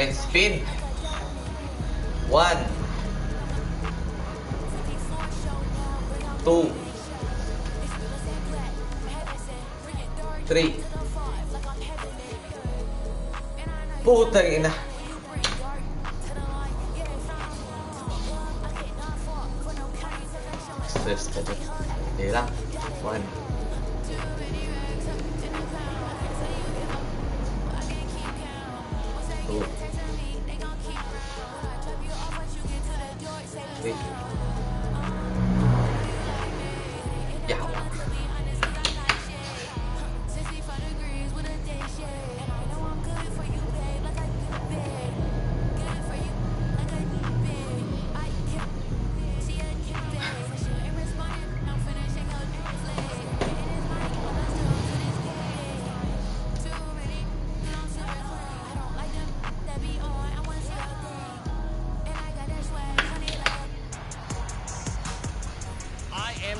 Defense speed. 1, 2, 3. Putang ina. Stress ka dyan. Hindi lang. 1. Yeah.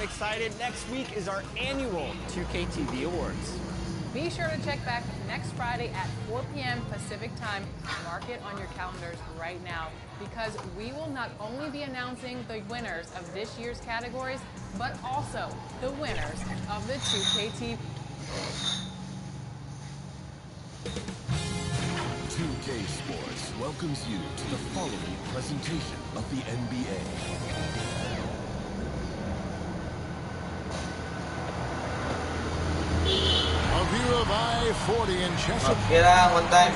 Excited. Next week is our annual 2K TV Awards. Be sure to check back next Friday at 4 p.m. Pacific Time. Mark it on your calendars right now, because we will not only be announcing the winners of this year's categories, but also the winners of the 2K TV. 2K Sports welcomes you to the following presentation of the NBA. View of I-40 in Chesapeake. Okay lang, one time.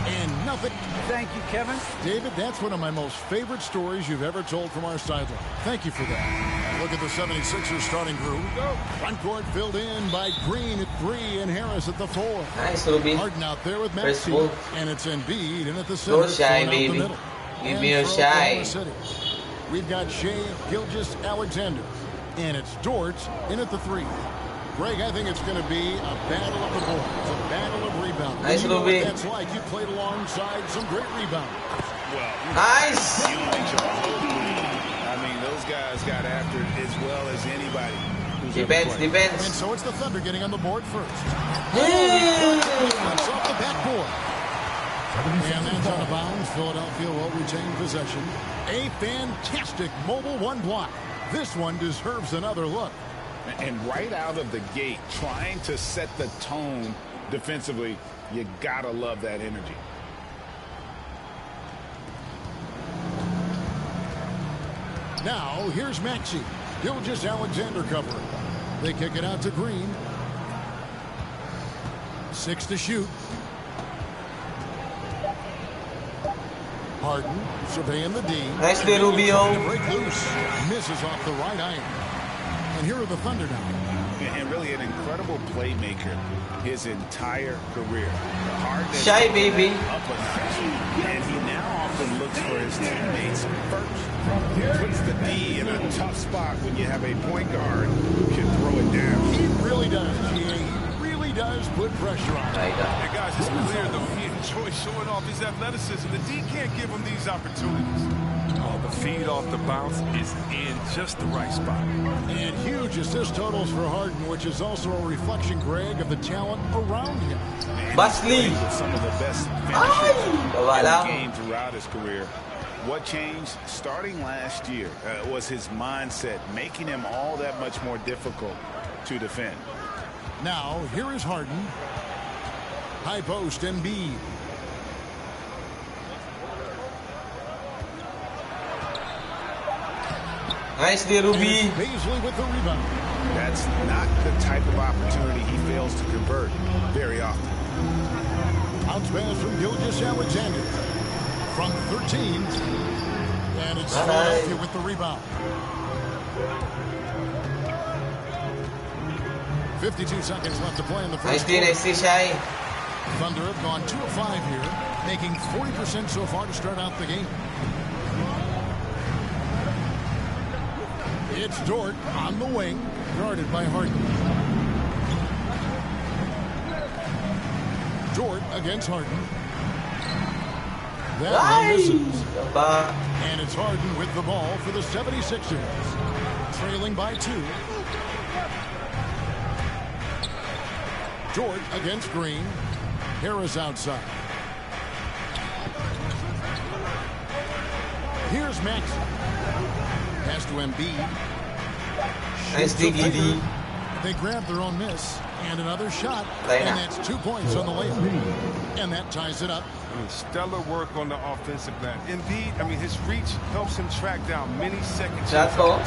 And nothing. Thank you, Kevin. David, that's one of my most favorite stories you've ever told from our sideline. Thank you for that. Look at the 76ers starting group. Front court filled in by Green at 3 and Harris at the 4. Nice, Ruby. Harden out there with Maxey. And it's Embiid in at the center. Go shy, baby. Give me a shy. We've got Shea Gilgeous-Alexander. And it's Dort in at the 3. Greg, I think it's going to be a battle of the boards, a battle of rebounding. Nice, you know Ruby. what that's like. You played alongside some great rebounders. Well, Nice. You don't need your whole league. I mean, those guys got after it as well as anybody. Defense. And so it's the Thunder getting on the board first. It's off the backboard. And that's out of bounds. Philadelphia will retain possession. A fantastic mobile one block. This one deserves another look. And right out of the gate, trying to set the tone defensively, you gotta love that energy. Now, here's Maxey. Gilgeous-Alexander covering. They kick it out to Green. 6 to shoot. Harden surveying the D. Nice, Rubio. Break loose. Misses off the right iron. And here are the Thunder now. And really an incredible playmaker his entire career. Shy, baby. Up a notch. And he now often looks for his teammates first. Puts the D in a tough spot when you have a point guard who can throw it down. He really does, GA. He really does put pressure on. There you go. Hey guys, it's clear though he enjoys showing off his athleticism. The D can't give him these opportunities. Oh, the feed off the bounce is in just the right spot. And huge assist totals for Harden, which is also a reflection, Greg, of the talent around him. Basley. With some of the best finishers in the lang. game throughout his career. What changed starting last year was his mindset, making him all that much more difficult to defend. Now, here is Harden. High post, Embiid. Nice, Ruby. Paisley with the rebound. That's not the type of opportunity he fails to convert very often. Bounce pass from Gilgeous-Alexander. From 13. And it's Philadelphia with the rebound. 52 seconds left to play in the first quarter. Nice, Shy. Thunder have gone 2 of 5 here, making 40% so far to start out the game. It's Dort on the wing, guarded by Harden. Dort against Harden. That one misses. And it's Harden with the ball for the 76ers. Trailing by 2. Dort against Green. Harris outside. Here's Max. Pass to Embiid. Nice DGD. They grab their own miss. And another shot. Later. And that's 2 points on the layup. And that ties it up. I mean, stellar work on the offensive end. Indeed, I mean, his reach helps him track down many second Shot chances. call.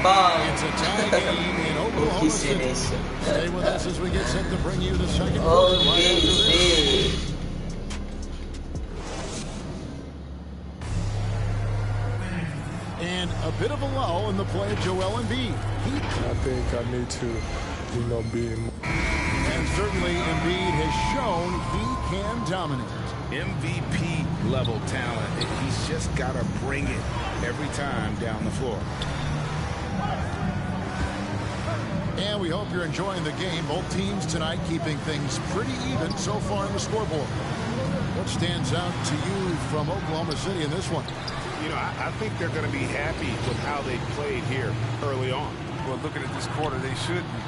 Ball. It's a tie game in Oklahoma City. Stay with us as we get set to bring you the second quarter right after this. And a bit of a lull in the play of Joel Embiid. I think I need to, be more. And certainly Embiid has shown he can dominate. MVP level talent. He's just got to bring it every time down the floor. And we hope you're enjoying the game. Both teams tonight keeping things pretty even so far in the scoreboard. What stands out to you from Oklahoma City in this one? You know, I think they're going to be happy with how they played here early on. Well, looking at this quarter, they should be.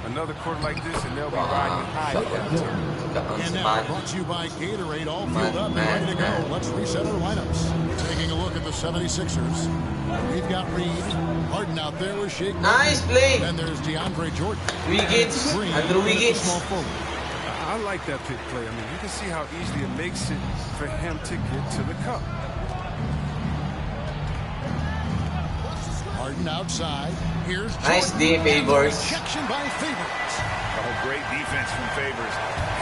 Another quarter like this, and they'll be riding high. And now, brought to you by Gatorade, all filled up and ready to go. Let's reset our lineups. Taking a look at the 76ers. We've got Reed. Harden out there with Shake. Nice play. And there's DeAndre Jordan. Wiggins. Green, Andrew Wiggins. small forward. I like that pick play. I mean, you can see how easily it makes it for him to get to the cup. Harden outside. Here's Jordan. Nice D, Favors. Rejection by Favors. Oh, great defense from Favors.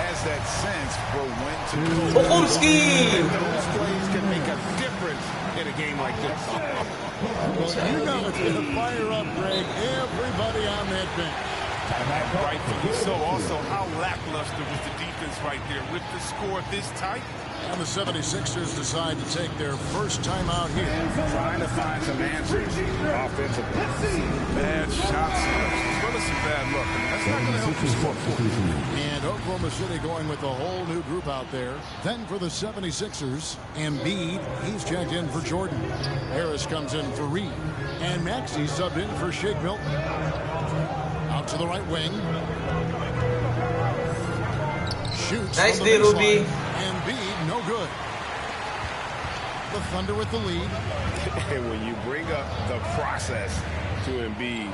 Has that sense for when to go. Pokumski. Those plays can make a difference in a game like this. Well, you know it's going to fire up, Greg. Everybody on that bench. Rightfully so. Also, how lackluster was the defense right there with the score this tight? And the 76ers decide to take their first time out here. Trying to find some answers offensively. Bad shot selection, as well as some bad luck. I mean, that's not going to help you score points. And Oklahoma City going with a whole new group out there. Then for the 76ers, Embiid, he's checked in for Jordan. Harris comes in for Reed. And Maxey subbed in for Shake Milton. Out to the right wing. Shoots. Nice from the D, Ruby. baseline. Embiid, no good. The Thunder with the lead. And when you bring up the process to Embiid,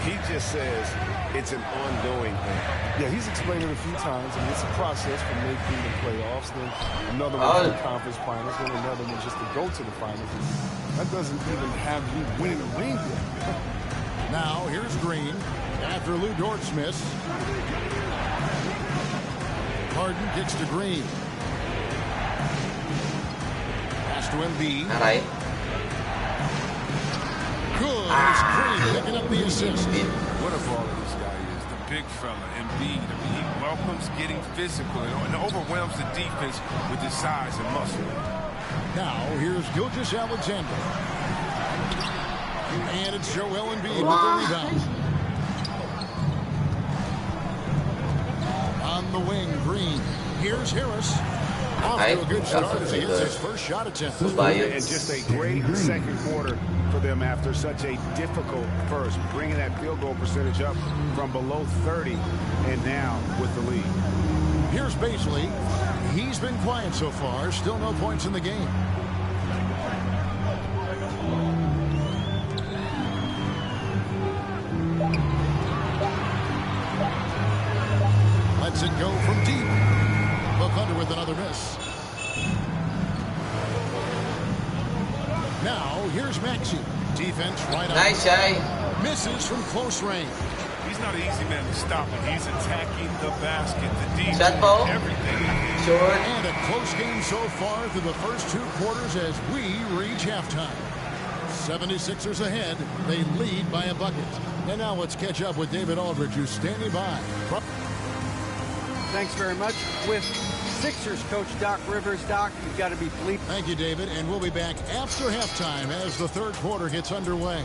he just says it's an ongoing thing. Yeah, he's explained it a few times. I mean, it's a process from making the playoffs, then another one to the conference finals, then another one just to go to the finals. That doesn't even have you winning a ring yet. Now, here's Green. After Lou Dort's miss. Harden kicks to Green. Pass to Embiid. All right. Good. Green picking up the assist. What a baller this guy is, the big fella, Embiid. I mean, he welcomes getting physical and overwhelms the defense with his size and muscle. Now, here's Gilgeous Alexander. And it's Joel Embiid with the rebound. On the wing, Green. Here's Harris. Off to a good start as he hits his first shot attempt. And just a great second quarter for them after such a difficult first. Bringing that field goal percentage up from below 30 and now with the lead. Here's Baisley. He's been quiet so far. Still no points in the game. Lets it go from deep. The Thunder with another miss. Now, here's Maxey. Defense right on. Nice eye. Misses from close range. He's not an easy man to stop, and he's attacking the basket, the defense, Shot ball. everything. Short. And a close game so far through the first two quarters as we reach halftime. 76ers ahead. They lead by a bucket. And now let's catch up with David Aldridge, who's standing by. Thanks very much. With Sixers coach Doc Rivers. Doc, you've got to be bleep. Thank you, David. And we'll be back after halftime as the third quarter gets underway.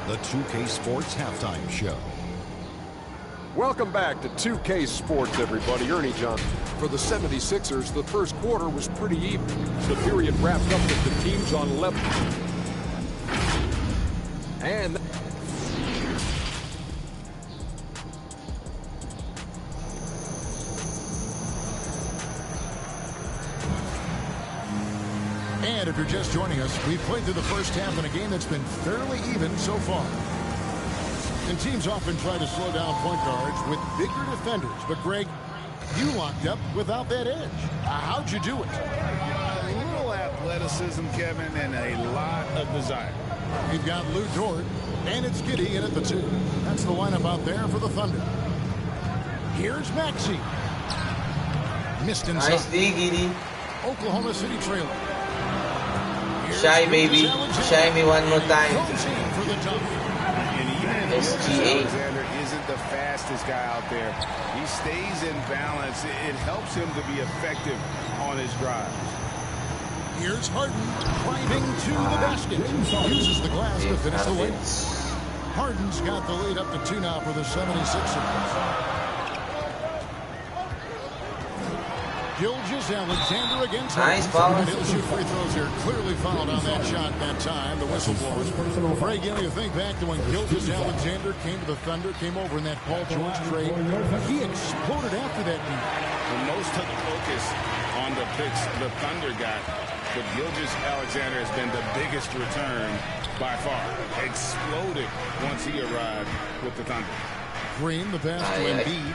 The 2K Sports Halftime Show. Welcome back to 2K Sports, everybody. Ernie Johnson. For the 76ers, the first quarter was pretty even. The period wrapped up with the teams on level. And And if you're just joining us, we've played through the first half in a game that's been fairly even so far. And teams often try to slow down point guards with bigger defenders. But, Greg, you locked up without that edge. How'd you do it? A little athleticism, Kevin, and a lot of desire. You've got Lou Dort, and it's Giddy in at the 2. That's the lineup out there for the Thunder. Here's Maxey. Missed inside. Nice D, Giddy. Oklahoma City trailer. Shy, baby. Shy me one more time. For the dunk. And even if SGA. Alexander isn't the fastest guy out there, he stays in balance. It helps him to be effective on his drive. Here's Harden driving to the basket. Uses the glass to finish the lane. Harden's got the lead up to 2 now for the 76ers. Gilgeous-Alexander against nice Harden. foul. He'll shoot free throws here. Clearly fouled on that shot that time. The whistle blows. Greg, you think back to when Gilgeous-Alexander came to the Thunder, came over in that Paul George trade. He exploded after that game. When most took focus on the picks the Thunder got, but Gilgeous-Alexander has been the biggest return by far. Exploded once he arrived with the Thunder. Green, the pass to Embiid.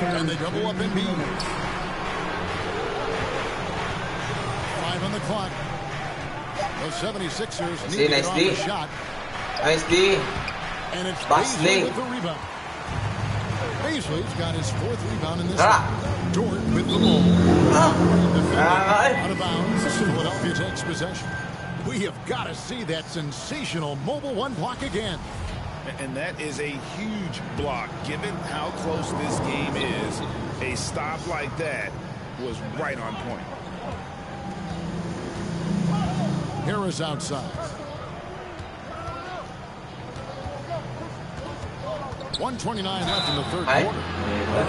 And they double up Embiid. 5 on the clock. The 76ers need to get on the shot. Nice D. And it's Baisley Baisley with the rebound. Baisley's got his 4th rebound in this one. Dort with the ball. Out of bounds. Philadelphia takes possession. We have got to see that sensational mobile 1 block again. And that is a huge block. Given how close this game is, a stop like that was right on point. Harris outside. 1:29 left in the 3rd quarter. With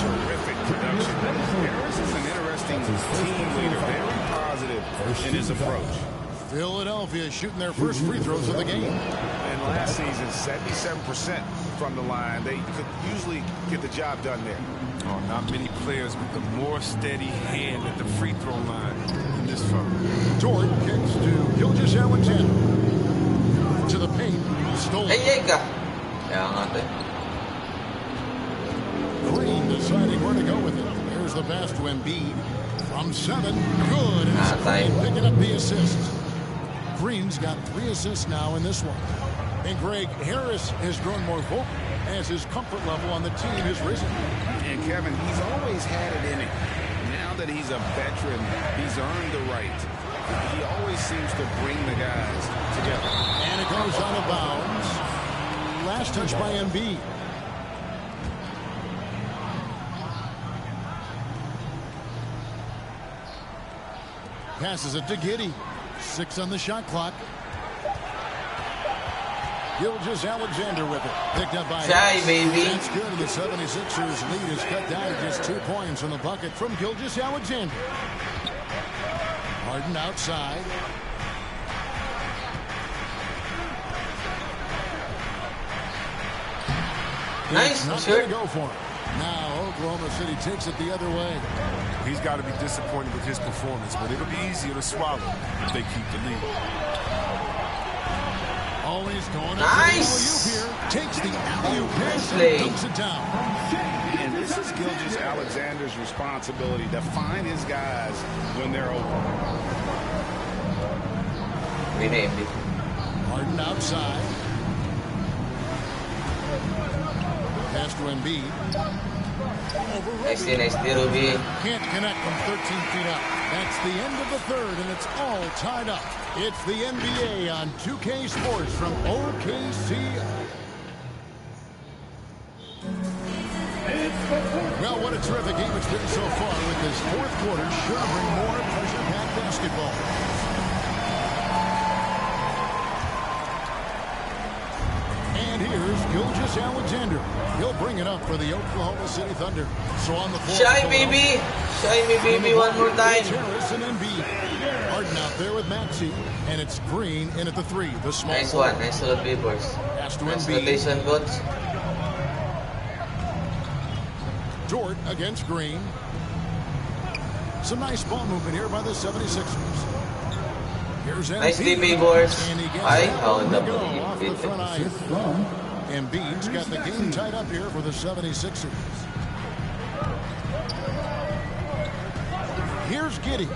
terrific production. Harris is an interesting team leader. Very positive in his approach. Philadelphia shooting their first free throws of the game. And last season, 77% from the line. They could usually get the job done there. Oh, not many players with the more steady hand at the free throw line in this fella. Dort kicks to Gilgeous-Alexander. To the paint. Stolen. Green deciding where to go with it. There's the pass to Embiid. From 7. Good. And it's Green picking up the assist. Green's got 3 assists now in this one. And Greg, Harris has grown more vocal as his comfort level on the team has risen. And Kevin, he's always had it in him. Now that he's a veteran, he's earned the right. He always seems to bring the guys together. And it goes out of bounds. Last touch by Embiid. Passes it to Giddy. 6 on the shot clock. Gilgeous-Alexander with it. Picked up by Shy, baby. That's good. The 76ers lead is cut down to just 2 points on the bucket from Gilgeous-Alexander. Harden outside. Nice. Not Sure. going to go for him. Now Oklahoma City takes it the other way. He's got to be disappointed with his performance, but it'll be easier to swallow if they keep the lead. Always going nice. Here. Takes the alley-oop pass and dunks it down. And this is Gilgeous-Alexander's responsibility to find his guys when they're open. Renamed it. Harden outside. Pass to Embiid. Nice D, Ruby. Can't connect from 13 feet up. That's the end of the 3rd, and it's all tied up. It's the NBA on 2K Sports from OKC. Well, what a terrific game it's been so far with this 4th quarter. Sure bring more pressure-packed basketball. And here's Gilgeous-Alexander. He'll bring it up for the Oklahoma City Thunder. So on the floor. Shy, baby. Shy me, baby, one more time. Harris and Embiid. Harden out there with Maxey. And it's Green in at the 3. The small Nice forward. one. Nice little papers. Pass to Nice Embiid. rotation, coach. Dort against Green. Some nice ball movement here by the 76ers. Here's Nice Embiid. DP, boys. And he gets Ay, that how one to the go off the front iron. Embiid's got the game tied up here for the 76ers. Here's Giddey.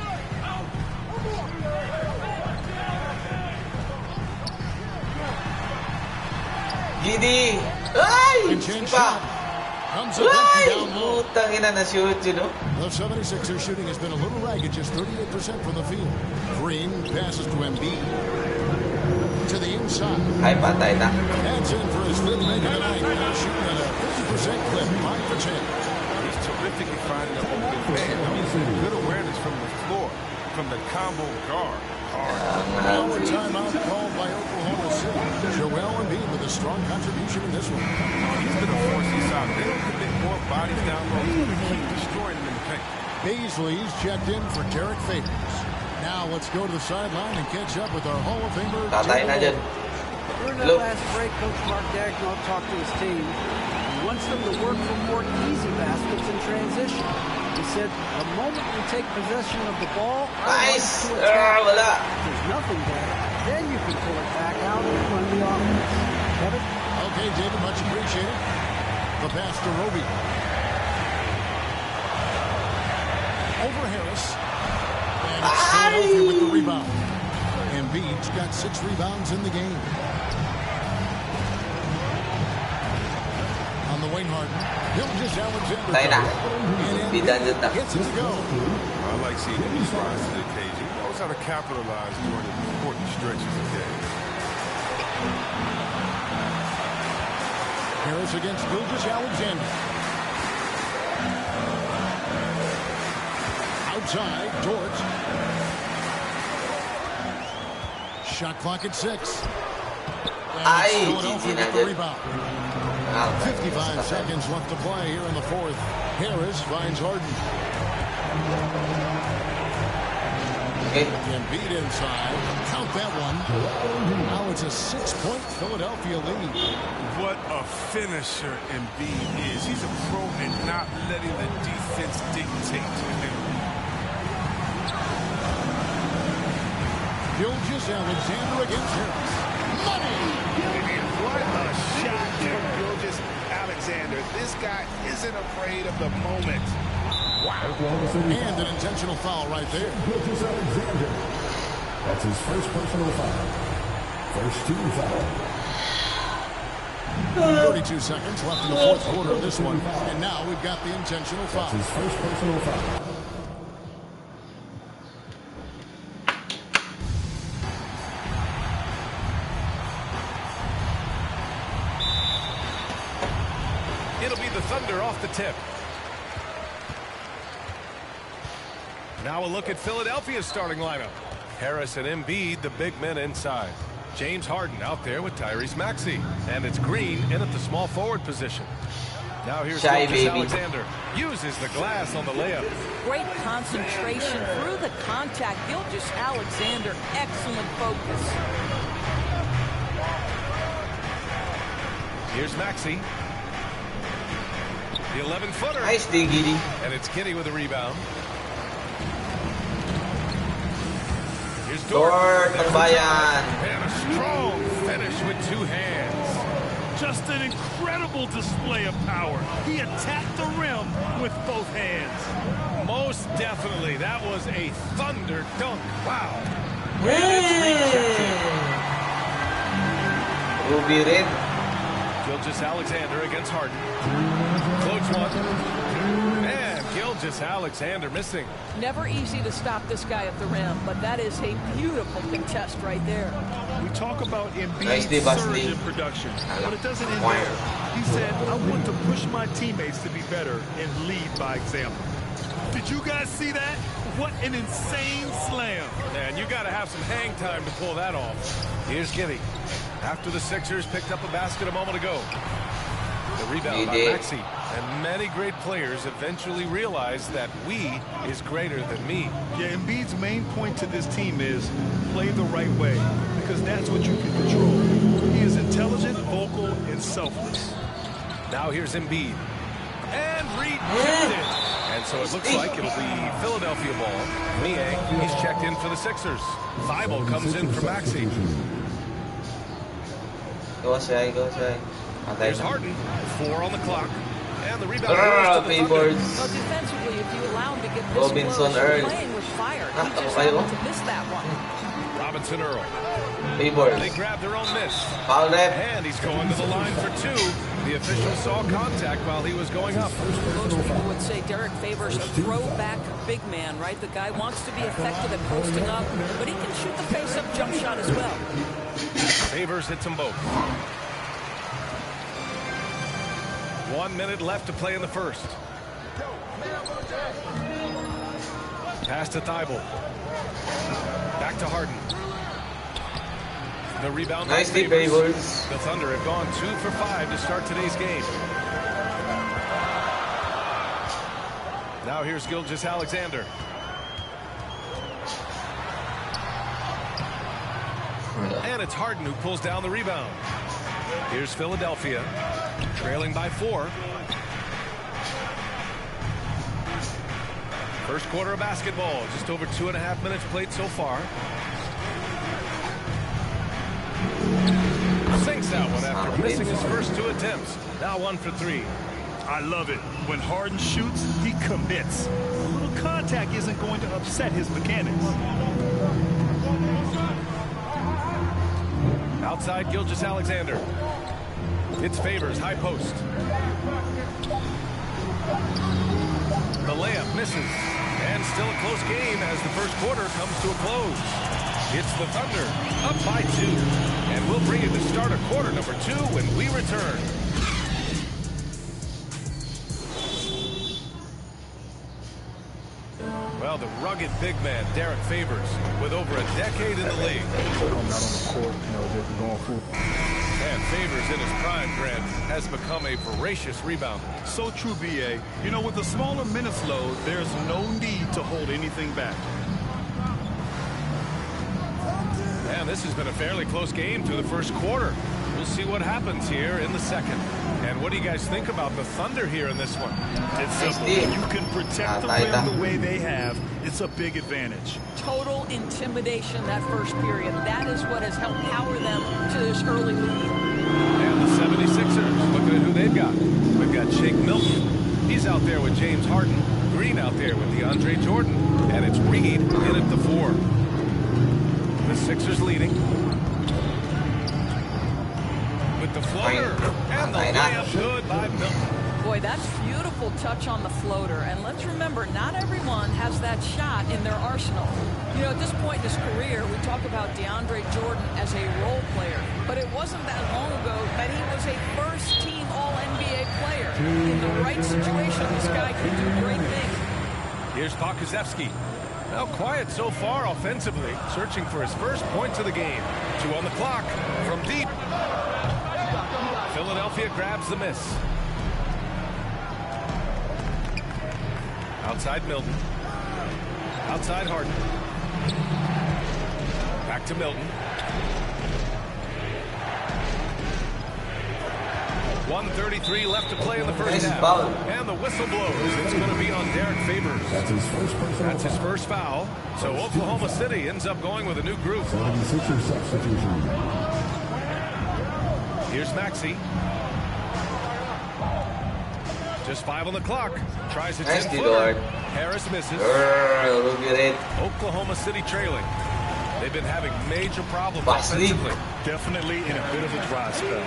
Giddey! Ay! Shot. Comes up empty down low. Putang ina na shoot, you know? The 76ers shooting has been a little ragged, just 38% from the field. Green passes to Embiid. To the inside. Ay, patay na. That's in for his fifth make of the night. Shooting at a 50% clip, 5 for 10. He's terrific at finding an open man. I mean, good awareness from the floor, from the combo guard. Now a timeout called by Oklahoma City. Joel Embiid with a strong contribution in this one. He's going to force this out. They don't commit more bodies down low. He's going to keep destroying them in the paint. Baisley's checked in for Derek Favors. Now let's go to the sideline and catch up with our Hall of Famer. Tatay na dyan. During that last break, Coach Mark Daigneault talked to his team. He wants them to work for more easy baskets in transition. He said, the moment we take possession of the ball, Nice! to attack. Wala. If there's nothing there, then you can pull it back out and run the offense. Kevin? Okay, David, much appreciated. The pass to Roby. Over Harris. And it's Philadelphia with the rebound. Embiid's got 6 rebounds in the game. On the wing, Harden. Gilgeous Alexander. Tayo na. And Bidandot na. gets it to go. I like seeing him rise to the occasion. He knows how to capitalize during important stretches of the game. Harris against Gilgeous Alexander. Outside, Dort. Shot clock at 6. Ay, Philadelphia GG with the na rebound. Ah, 55 seconds left to play here in the fourth. Harris finds Harden. Okay. Embiid inside. Count that one. Now it's a 6-point Philadelphia lead. What a finisher Embiid is. He's a pro at not letting the defense dictate to him. Gilgeous Alexander against Harris. Money! What a shot from Gilgeous Alexander. This guy isn't afraid of the moment. Wow. And an intentional foul right there. Gilgeous Alexander. That's his first personal foul. First team foul. 32 seconds left in the fourth quarter of this one. And now we've got the intentional foul. That's his first personal foul. It'll be the Thunder off the tip. Now a look at Philadelphia's starting lineup. Harris and Embiid, the big men inside. James Harden out there with Tyrese Maxey. And it's Green in at the small forward position. Now here's Gilgeous Alexander. Uses the glass on the layup. Great concentration through the contact. Gilgeous Alexander, excellent focus. Here's Maxey. The 11-footer. Nice dig, Giddey. And it's Giddey with a rebound. Here's Dort, Dort. Tambayan. And a strong finish with 2 hands. Just an incredible display of power. He attacked the rim with both hands. Most definitely. That was a Thunder dunk. Wow. Ruby Red. Gilgeous Alexander against Harden. Floats one. And Gilgeous Alexander missing. Never easy to stop this guy at the rim, but that is a beautiful contest right there. We talk about Nice day, Embiid's surge in production, but it doesn't end there. He said, I want to push my teammates to be better and lead by example. Did you guys see that? What an insane slam. Man, you got to have some hang time to pull that off. Here's Giddey. After the Sixers picked up a basket a moment ago. The rebound by Maxey. And many great players eventually realize that we is greater than me. Yeah, Embiid's main point to this team is play the right way, because that's what you can control. He is intelligent, vocal, and selfless. Now here's Embiid. And Reed tipped it. And so it looks like it'll be Philadelphia ball. Niang, he's checked in for the Sixers. Thibault comes in for Maxey. Go Shai, go Shai. There's Harden, 4 on the clock. And the rebound goes to the Thunder. Well, defensively, if you allow him to get this Robinson close, Earl. playing with fire, he just happened to miss that one. Robinson Earl. Favors. They grab their own miss. Foul rep. And he's going to the line for 2. The official saw contact while he was going up. Most people would say Derek Favors a throwback big man, right? The guy wants to be effective at posting up, but he can shoot the face-up jump shot as well. Favors hits them both. 1 minute left to play in the first. Pass to Thibault. Back to Harden. The rebound. Nicely, Favors. The Thunder have gone 2 for 5 to start today's game. Now here's Gilgeous-Alexander. And it's Harden who pulls down the rebound. Here's Philadelphia, trailing by 4. First quarter of basketball, just over 2.5 minutes played so far. Sinks that one after missing his first 2 attempts. Now 1 for 3. I love it. When Harden shoots, he commits. A little contact isn't going to upset his mechanics. Outside Gilgeous-Alexander. It's Favors, high post. The layup misses. And still a close game as the first quarter comes to a close. It's the Thunder up by 2. And we'll bring it to start of quarter number 2 when we return. Well, the rugged big man, Derek Favors, with over a decade in the league. And Favors in his prime, Grant, has become a voracious rebounder. So true, BA. You know, with the smaller minutes load, there's no need to hold anything back. And this has been a fairly close game through the first quarter. We'll see what happens here in the second. And what do you guys think about the Thunder here in this one? It's simple. If you can protect the rim the way they have, it's a big advantage. Total intimidation that first period. That is what has helped power them to this early lead. And the 76ers, looking at who they've got. We've got Shake Milton. He's out there with James Harden. Green out there with DeAndre Jordan. And it's Reed in at the 4. The Sixers leading. With the floater. And the layup good by Milton. Boy, that's beautiful touch on the floater. And let's remember, not everyone has that shot in their arsenal. You know, at this point in his career, we talk about DeAndre Jordan as a role player. But it wasn't that long ago that he was a first-team All-NBA player. In the right situation, this guy can do great things. Here's Pokusevski. Now quiet so far offensively, searching for his first points of the game. 2 on the clock from deep. Philadelphia grabs the miss. Outside Milton. Outside Harden. Back to Milton. 1:33 left to play in the first half. And the whistle blows. It's going to be on Derek Favors. That's his first foul. So Oklahoma City ends up going with a new group. Here's Maxey. Just 5 on the clock. Tries a 10-footer. Harris misses. Look at it. Oklahoma City trailing. They've been having major problems offensively. Definitely in a bit of a dry spell.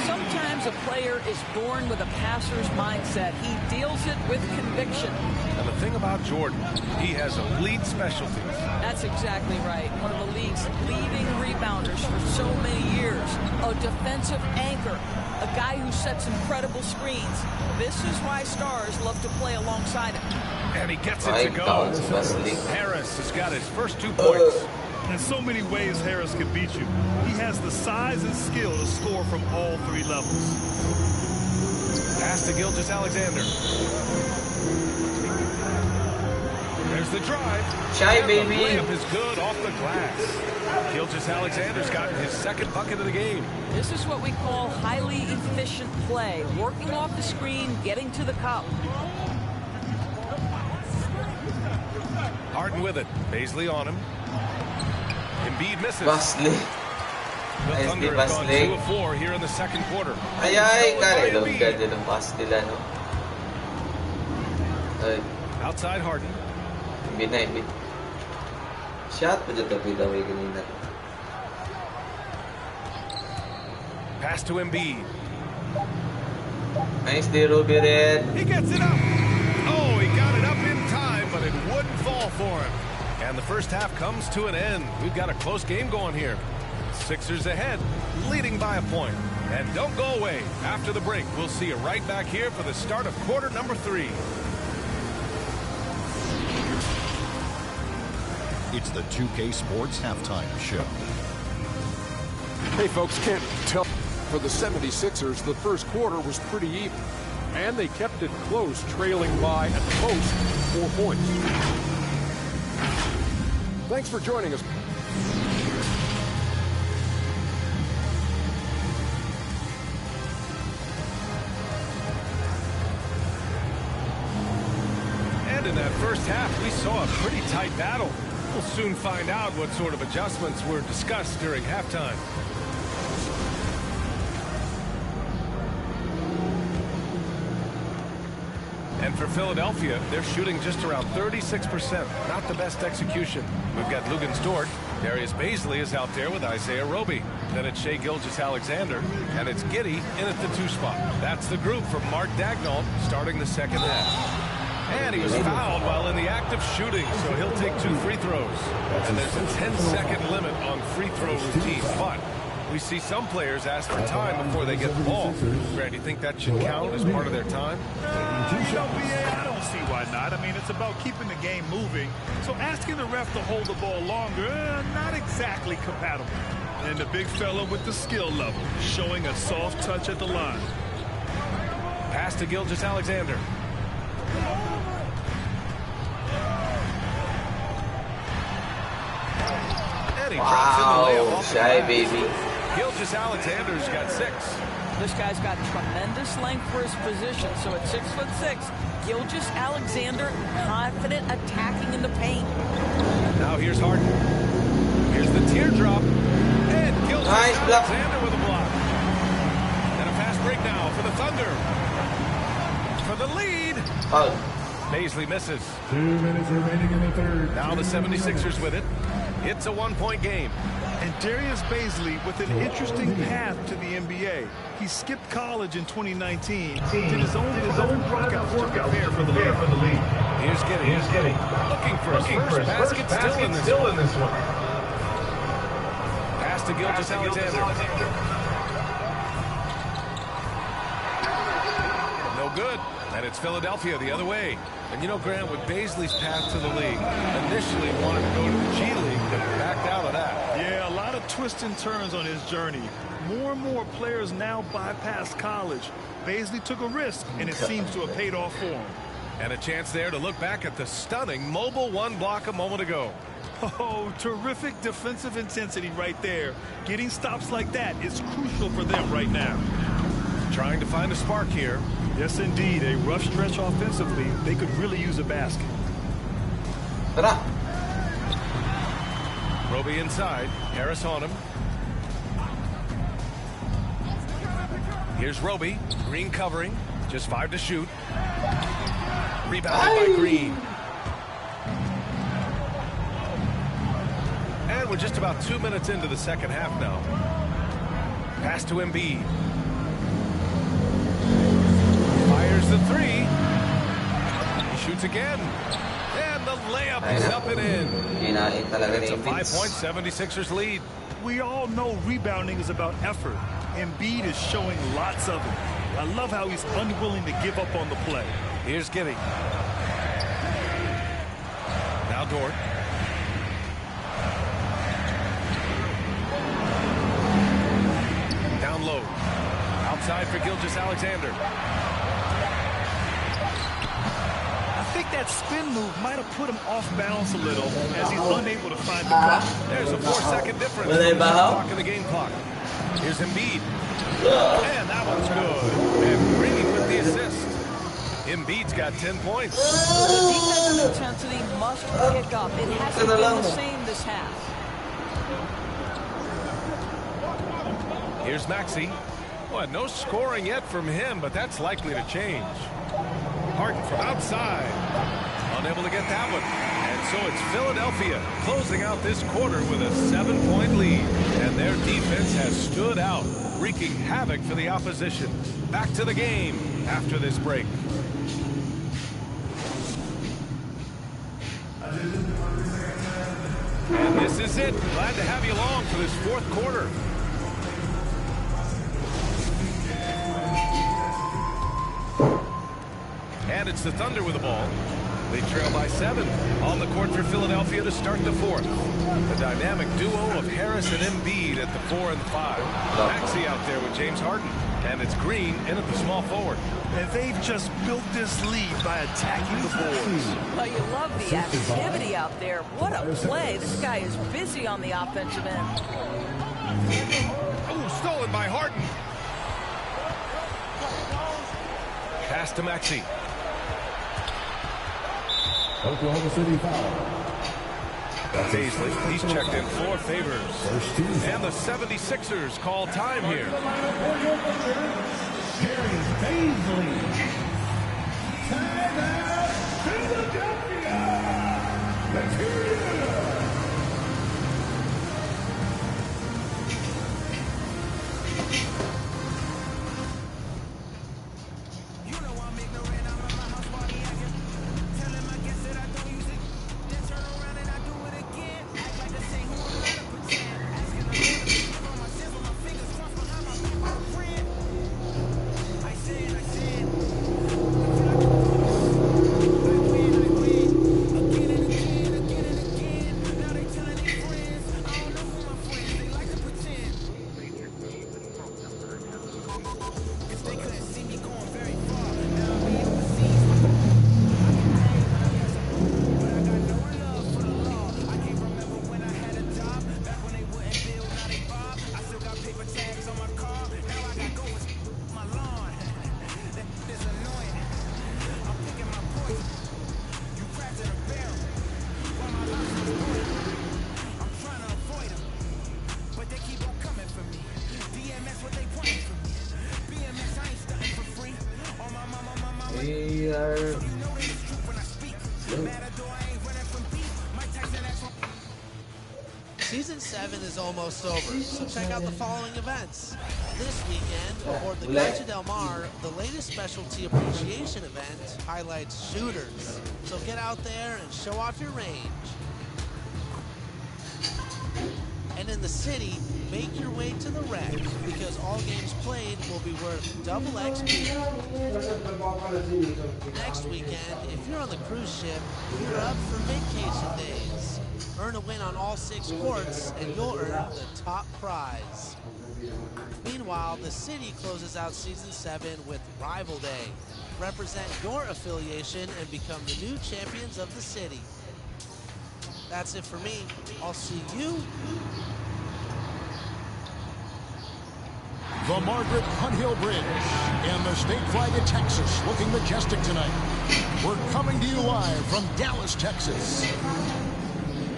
Sometimes a player is born with a passer's mindset. He deals it with conviction. And the thing about Jordan, he has elite specialties. That's exactly right. One of the league's leading rebounders for so many years. A defensive anchor. A guy who sets incredible screens. This is why stars love to play alongside him. And he gets it to go. Harris has got his first 2 points. In so many ways, Harris can beat you. He has the size and skill to score from all 3 levels. Pass to Gilgeous-Alexander. There's the drive. Shy, baby. The layup is good off the glass. Gilgeous-Alexander's gotten his second bucket of the game. This is what we call highly efficient play. Working off the screen, getting to the cup. Harden with it. Baisley on him. Embiid misses. Basley. The Thunder have gone 2 of 4 here in the second quarter. Ay, karelog ka din ang pass nila, no? Outside Harden. Embiid. Shot pa dyan tapos away kanina. Pass to Embiid. Nice day, Ruby Red. He gets it up. Oh, he got it up in time, but it wouldn't fall for him. And the first half comes to an end. We've got a close game going here. Sixers ahead, leading by a point. And don't go away. After the break, we'll see you right back here for the start of quarter number 3. It's the 2K Sports Halftime Show. Hey, folks, can't tell. For the 76ers, the first quarter was pretty even. And they kept it close, trailing by, at the most, 4 points. Thanks for joining us. And in that first half, we saw a pretty tight battle. We'll soon find out what sort of adjustments were discussed during halftime. And for Philadelphia, they're shooting just around 36%. Not the best execution. We've got Luguentz Dort. Darius Baisley is out there with Isaiah Roby. Then it's Shai Gilgeous-Alexander. And it's Giddey in at the 2 spot. That's the group from Mark Daigneault starting the second half. And he was fouled while in the act of shooting, so he'll take 2 free throws. And there's a 10-second limit on free throw routine. But we see some players ask for time before they get the ball. Grant, do you think that should count as part of their time? I don't see why not. I mean, it's about keeping the game moving. So asking the ref to hold the ball longer, not exactly compatible. And the big fella with the skill level, showing a soft touch at the line. Pass to Gilgeous-Alexander. And he drops in the layup off the Shai, baby. Gilgeous-Alexander's got 6. This guy's got tremendous length for his position. So at 6'6", Gilgeous-Alexander confident attacking in the paint. Now here's Harden. Here's the teardrop. And Gilgeous-Alexander with a block. And a fast break now for the Thunder. For the lead. Baisley misses. 2 minutes remaining in the third. Now the 76ers with it. It's a 1-point game. And Darius Baisley with an interesting path to the NBA. He skipped college in 2019, did his own workouts to prepare for the league. Here's Giddey. Looking for his first basket still in this one. Pass to Gilgeous-Alexander. No good. And it's Philadelphia the other way. And you know, Grant, with Baisley's path to the league, initially wanted to go to the G League, but backed out of that. Yeah, a lot of twists and turns on his journey. More and more players now bypass college. Baisley took a risk, and it seems to have paid off for him. And a chance there to look back at the stunning mobile 1 block a moment ago. Oh, terrific defensive intensity right there. Getting stops like that is crucial for them right now. Trying to find a spark here. Yes, indeed. A rough stretch offensively. They could really use a basket. Roby inside. Harris on him. Here's Roby. Green covering. Just 5 to shoot. Rebounded by Green. And we're just about 2 minutes into the second half now. Pass to Embiid. Fires the 3. He shoots again. And the layup is up and in. It's a 5-point 76ers lead. We all know rebounding is about effort. Embiid is showing lots of it. I love how he's unwilling to give up on the play. Here's Giddey. Now Dort. Down low. Outside for Gilgeous-Alexander. I think that spin move might have put him off balance a little as he's unable to find the cut. There's a 4-second difference. Clock in the game clock. Here's Embiid. And that one's good. And Green with the assist. Embiid's got 10 points. The defensive intensity must must pick up. It hasn't been the same this half. Here's Maxey. Well, no scoring yet from him, but that's likely to change. Harden from outside. Unable to get that one. And so it's Philadelphia closing out this quarter with a 7-point lead. And their defense has stood out, wreaking havoc for the opposition. Back to the game after this break. And this is it. Glad to have you along for this fourth quarter. And it's the Thunder with the ball. They trail by 7. On the court for Philadelphia to start the fourth. The dynamic duo of Harris and Embiid at the 4 and 5. Maxey out there with James Harden. And it's Green in at the small forward. And they've just built this lead by attacking the boards. Well, you love the activity out there. What a play. This guy is busy on the offensive end. Oh, stolen by Harden. Pass to Maxey. Oklahoma City foul. Paisley, he's checked in 4 favors. And the 76ers call time here. Here's Paisley. Timeout, Philadelphia. Let's hear it. Season 7 is almost over, so check out the following events. This weekend, aboard the Concha Del Mar, the latest specialty appreciation event highlights shooters. So get out there and show off your range. And in the city, make your way to the rec, because all games played will be worth double XP. Next weekend, if you're on the cruise ship, you're up for vacation days. Earn a win on all 6 courts, and you'll earn the top prize. Meanwhile, the city closes out Season 7 with Rival Day. Represent your affiliation and become the new champions of the city. That's it for me. I'll see you. The Margaret Hunt-Hill Bridge and the state flag of Texas looking majestic tonight. We're coming to you live from Dallas, Texas.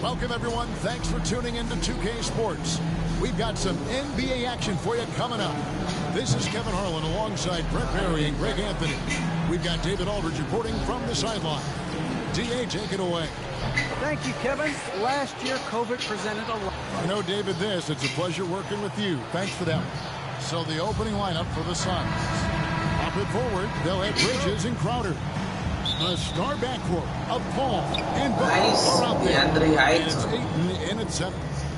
Welcome, everyone. Thanks for tuning in to 2K Sports. We've got some NBA action for you coming up. This is Kevin Harlan alongside Brett Barry and Greg Anthony. We've got David Aldridge reporting from the sideline. DA, take it away. Thank you, Kevin. Last year, COVID presented a lot. You know, David, it's a pleasure working with you. Thanks for that. So the opening lineup for the Suns. Up and forward, they'll have Bridges and Crowder. A star backcourt of Paul and Booker are out there. And it's Ayton in at 7.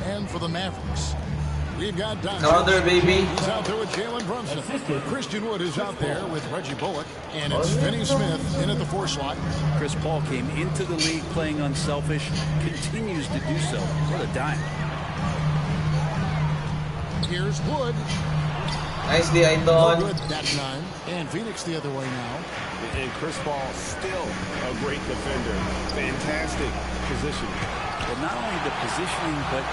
And for the Mavericks, we've got Crowder, baby. He's out there with Jalen Brunson. Christian Wood is out there with Reggie Bullock. And it's Finney Smith in at the 4 slot. Chris Paul came into the league playing unselfish, continues to do so. What a dime. Here's Wood. Nicely, Ayton. No good that time. And Phoenix the other way now. And Chris Paul still a great defender. Fantastic positioning. Well, not only the positioning, but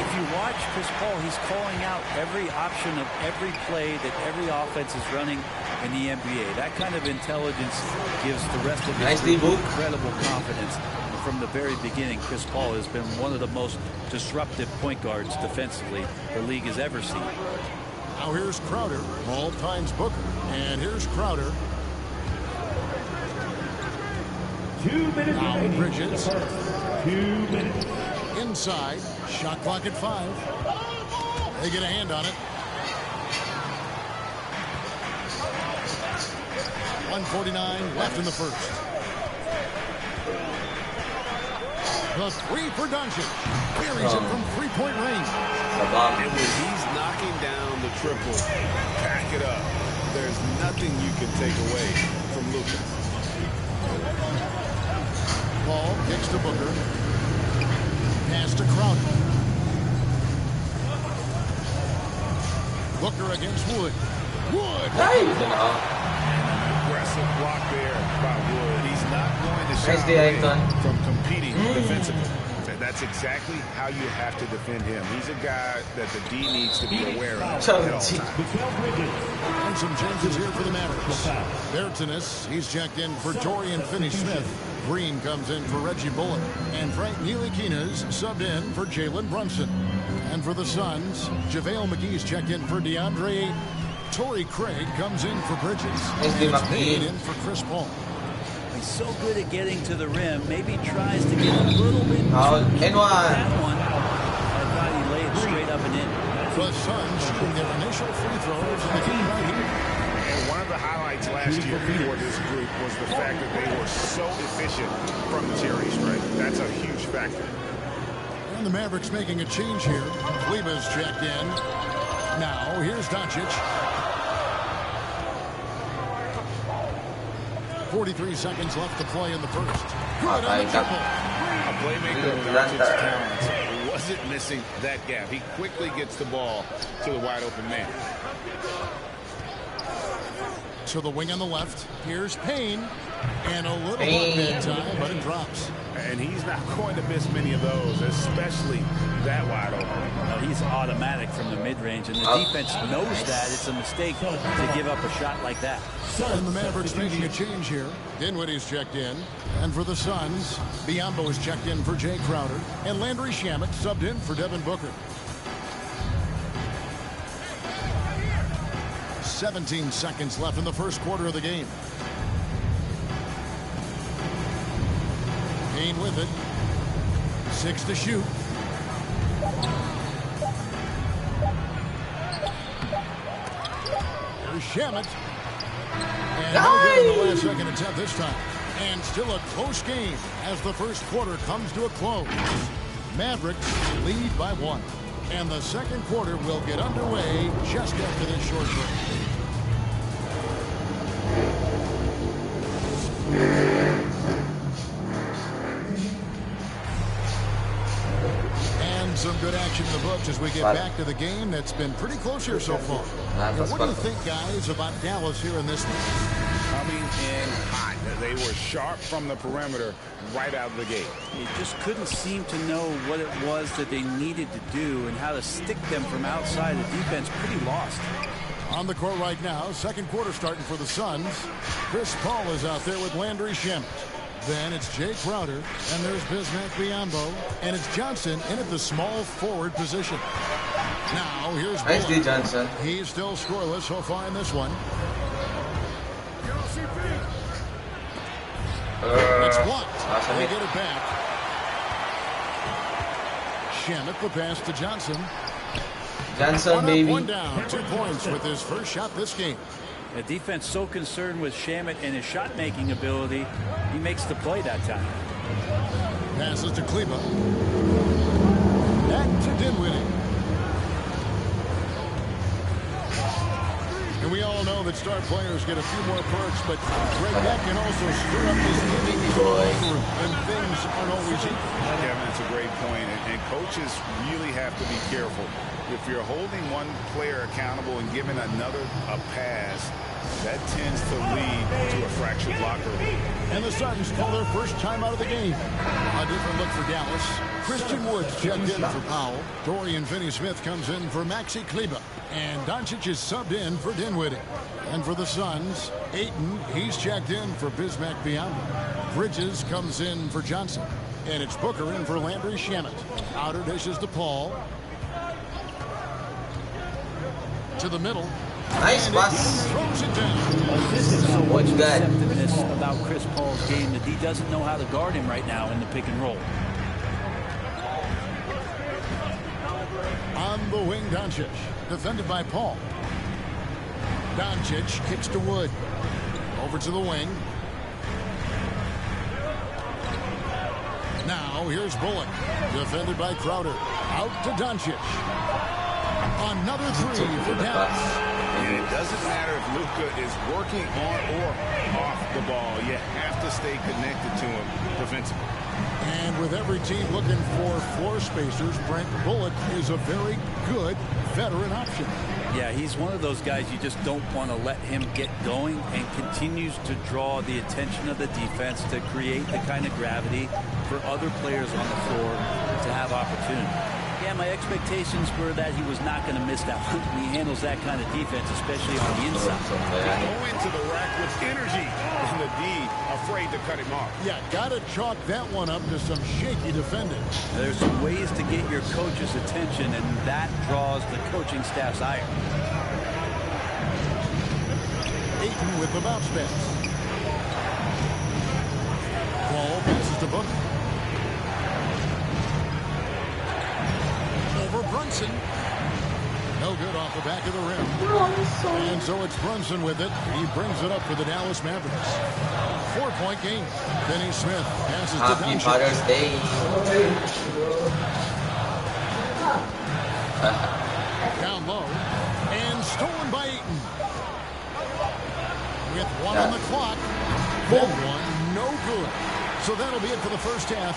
if you watch Chris Paul, he's calling out every option of every play that every offense is running in the NBA. That kind of intelligence gives the rest of his team incredible confidence. from the very beginning, Chris Paul has been one of the most disruptive point guards defensively the league has ever seen. Now here's Crowder. Ball finds Booker. And here's Crowder. 2 minutes now remaining. Bridges. 2 minutes. Inside. Shot clock at 5. They get a hand on it. 1:49 left in the first. The three for Doncic. Carries it from three-point range. And when he's knocking down the triple, pack it up. There's nothing you can take away from Luka. Ball kicks to Booker. Pass to Crowder. Booker against Wood. Wood. Aggressive block there by Wood. He's not going to shy away from competing defensively. That's exactly how you have to defend him. He's a guy that the D needs to be aware of at all times. And some changes here for the Mavericks. Bertanis, he's checked in for Dorian Finney-Smith. Green comes in for Reggie Bullock. And Frank Ntilikina's subbed in for Jalen Brunson. And for the Suns, JaVale McGee's checked in for DeAndre. Torrey Craig comes in for Bridges. And it's made in for Chris Paul. He's so good at getting to the rim. Maybe tries to get a little bit too and that one. I thought he laid straight up and in. The Suns shooting their initial free throws in the game right here. And one of the highlights last year for this group was the fact that they were so efficient from the charity stripe. That's a huge factor. And the Mavericks making a change here. Kleber's checked in. Now here's Doncic. 43 seconds left to play in the first. Good on the triple. A playmaker of Doncic's talents wasn't missing that gap. He quickly gets the ball to the wide open man. To the wing on the left. Here's Payne. And a little bit time, but it drops. And he's not going to miss many of those, especially that wide open. No, he's automatic from the mid-range, and the defense knows that it's a mistake to give up a shot like that. And the Mavericks making a change here. Dinwiddie's checked in. And for the Suns, Biyombo is checked in for Jay Crowder. And Landry Shamet subbed in for Devin Booker. 17 seconds left in the first quarter of the game. Payne with it. 6 to shoot. There's Shamet. And no good in the last second attempt this time. And still a close game as the first quarter comes to a close. Mavericks lead by 1. And the second quarter will get underway just after this short break. And some good action in the books as we get back to the game that's been pretty close here so far. Now, what do you think, guys, about Dallas here in this one? Coming in hot. They were sharp from the perimeter right out of the gate. They just couldn't seem to know what it was that they needed to do and how to stick them from outside. The defense pretty lost. On the court right now, second quarter starting for the Suns. Chris Paul is out there with Landry Shamet. Then it's Jay Crowder, and there's Bismack Biyombo, and it's Johnson in at the small forward position. Now here's Bullock. Johnson. He's still scoreless so far in this one. It's blocked. They get it back. Shamet the pass to Johnson. Johnson, one baby. Up, one down. 2 points with his first shot this game. The defense so concerned with Shamet and his shot-making ability, he makes the play that time. Passes to Kleber. Back to Dinwiddie. And we all know that star players get a few more perks, but Greg, that can also stir up this team and things aren't always equal. Kevin, it's a great point, and coaches really have to be careful. If you're holding one player accountable and giving another a pass, that tends to lead to a fractured locker room. And the Suns call their first time out of the game. A different look for Dallas. Christian Woods checked in for Powell. Dorian Finney-Smith comes in for Maxi Kleber. And Doncic is subbed in for Dinwiddie. And for the Suns, Ayton, he's checked in for Bismack Biyombo. Bridges comes in for Johnson. And it's Booker in for Landry Shamet. Outer dishes to Paul. To the middle. Nice pass. Throws it down. So much deceptiveness about Chris Paul's game that he doesn't know how to guard him right now in the pick and roll. On the wing, Doncic. Defended by Paul. Doncic kicks to Wood. Over to the wing. Now here's Bullock. Defended by Crowder. Out to Doncic. Another three for Dallas. And it doesn't matter if Luka is working on or off the ball. You have to stay connected to him defensively. And with every team looking for floor spacers, Brent, Bullock is a very good veteran option. Yeah, he's one of those guys you just don't want to let him get going, and continues to draw the attention of the defense to create the kind of gravity for other players on the floor to have opportunity. Yeah, my expectations were that he was not going to miss that one. He handles that kind of defense, especially on the inside. Go into the rack with energy, and the D afraid to cut him off. Yeah, got to chalk that one up to some shaky defending. There's some ways to get your coach's attention, and that draws the coaching staff's ire. Ayton with the bounce pass. Ball passes to Booker. Over Brunson. No good off the back of the rim. And so it's Brunson with it. He brings it up for the Dallas Mavericks. 4-point game. Finney Smith passes to Happy Doncic. Father's Day. Down low. And stolen by Ayton. With one on the clock. Then one, no good. So that'll be it for the first half.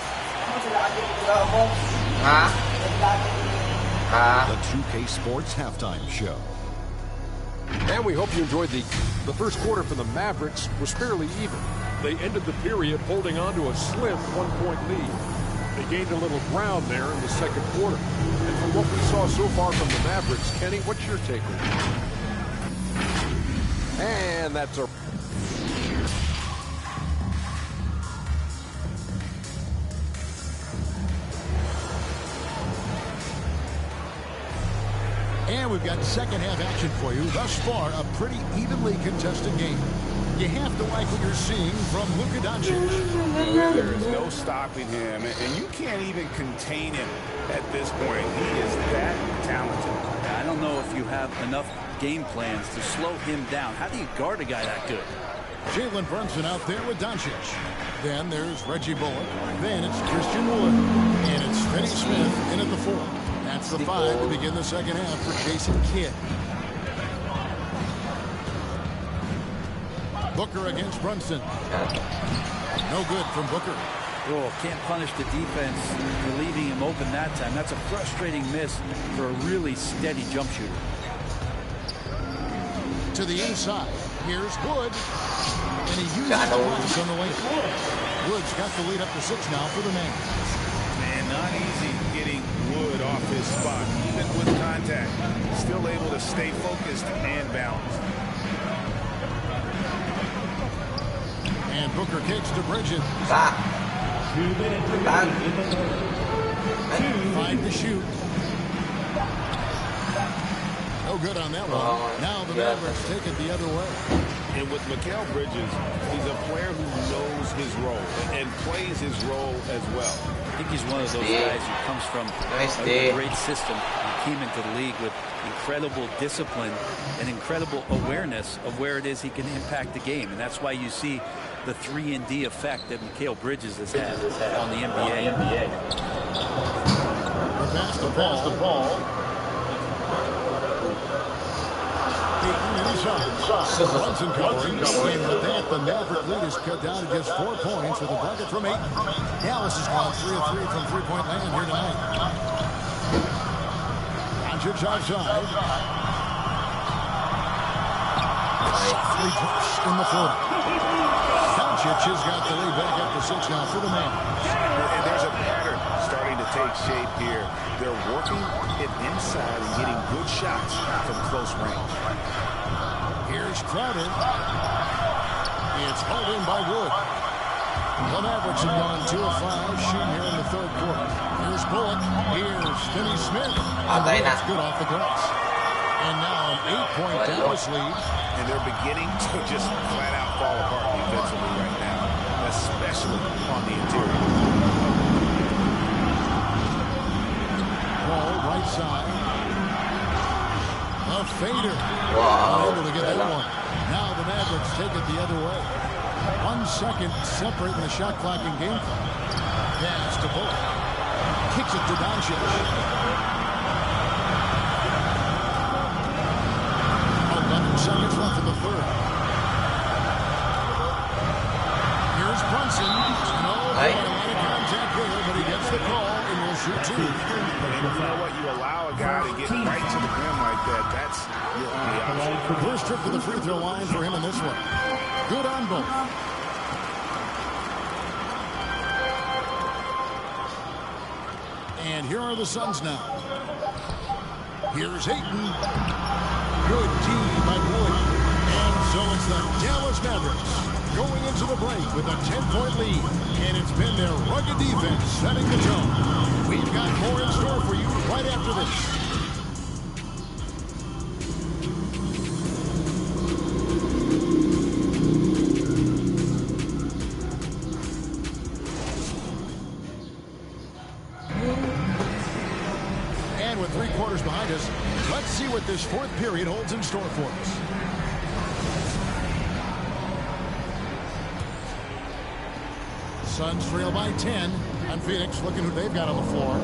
The 2K Sports Halftime Show. And we hope you enjoyed the first quarter for the Mavericks was fairly even. They ended the period holding on to a slim 1-point lead. They gained a little ground there in the second quarter. And from what we saw so far from the Mavericks, Kenny, what's your takeaway? And that's our... And we've got second half action for you. Thus far, a pretty evenly contested game. You have to like what you're seeing from Luka Doncic. There is no stopping him, and you can't even contain him at this point. He is that talented. I don't know if you have enough game plans to slow him down. How do you guard a guy that good? Jalen Brunson out there with Doncic. Then there's Reggie Bullock. Then it's Christian Wood. And it's Finney Smith in at the 4. That's the 5 to begin the second half for Jason Kidd. Booker against Brunson. No good from Booker. Oh, can't punish the defense for leaving him open that time. That's a frustrating miss for a really steady jump shooter. To the inside. Here's Wood. And he uses the press on the way. Wood's got the lead up to 6 now for the man. Man, not easy getting Wood off his spot, even with contact. Still able to stay focused and balanced. And Booker kicks to Bridges. 5 to shoot. No good on that one. Now the Mavericks take it the other way. And with Mikal Bridges, he's a player who knows his role and plays his role as well. I think he's one of those guys who comes from a great system. He came into the league with incredible discipline and incredible awareness of where it is he can impact the game. And that's why you see the 3-and-D effect that Mikal Bridges has had on the NBA. Pass the ball. Brunson covering. And with that, the Maverick lead is cut down to just 4 points with a bucket from Ayton. Dallas has gone 3 of 3 from three-point land here tonight. Doncic outside. Softly drops in the floor. Doncic has got the lead back up to 6 now for the man. And there's a pattern starting to take shape here. They're working it inside and getting good shots from close range. Here's Crowder. It's hauled in by Wood. The Mavericks have gone 2 of 5 shooting here in the third quarter. Here's Bullock. Here's Finney Smith. And Bullock's good off the glass. And now an 8-point Dallas lead. And they're beginning to just flat out fall apart defensively right now, especially on the interior. Ball right side. A fader. Wow. Able to get that one. Now the Mavericks take it the other way. 1 second separating the shot clock and game clock. Pass to Bullock. Kicks it to Doncic. 11 seconds left in the third. Here's Brunson. No, a lot of contact there, but he gets the call and will shoot 2. And you know what? You allow a guy to get right to the rim like that. That's your only option. First trip to the free throw line for him in this one. Good on both. And here are the Suns now. Here's Ayton. Good D by Wood. And so it's the Dallas Mavericks going into the break with a 10-point lead. And it's been their rugged defense setting the tone. We've got more in store for you right after this. With 3 quarters behind us, let's see what this fourth period holds in store for us. Suns trail by 10. And Phoenix looking who they've got on the floor.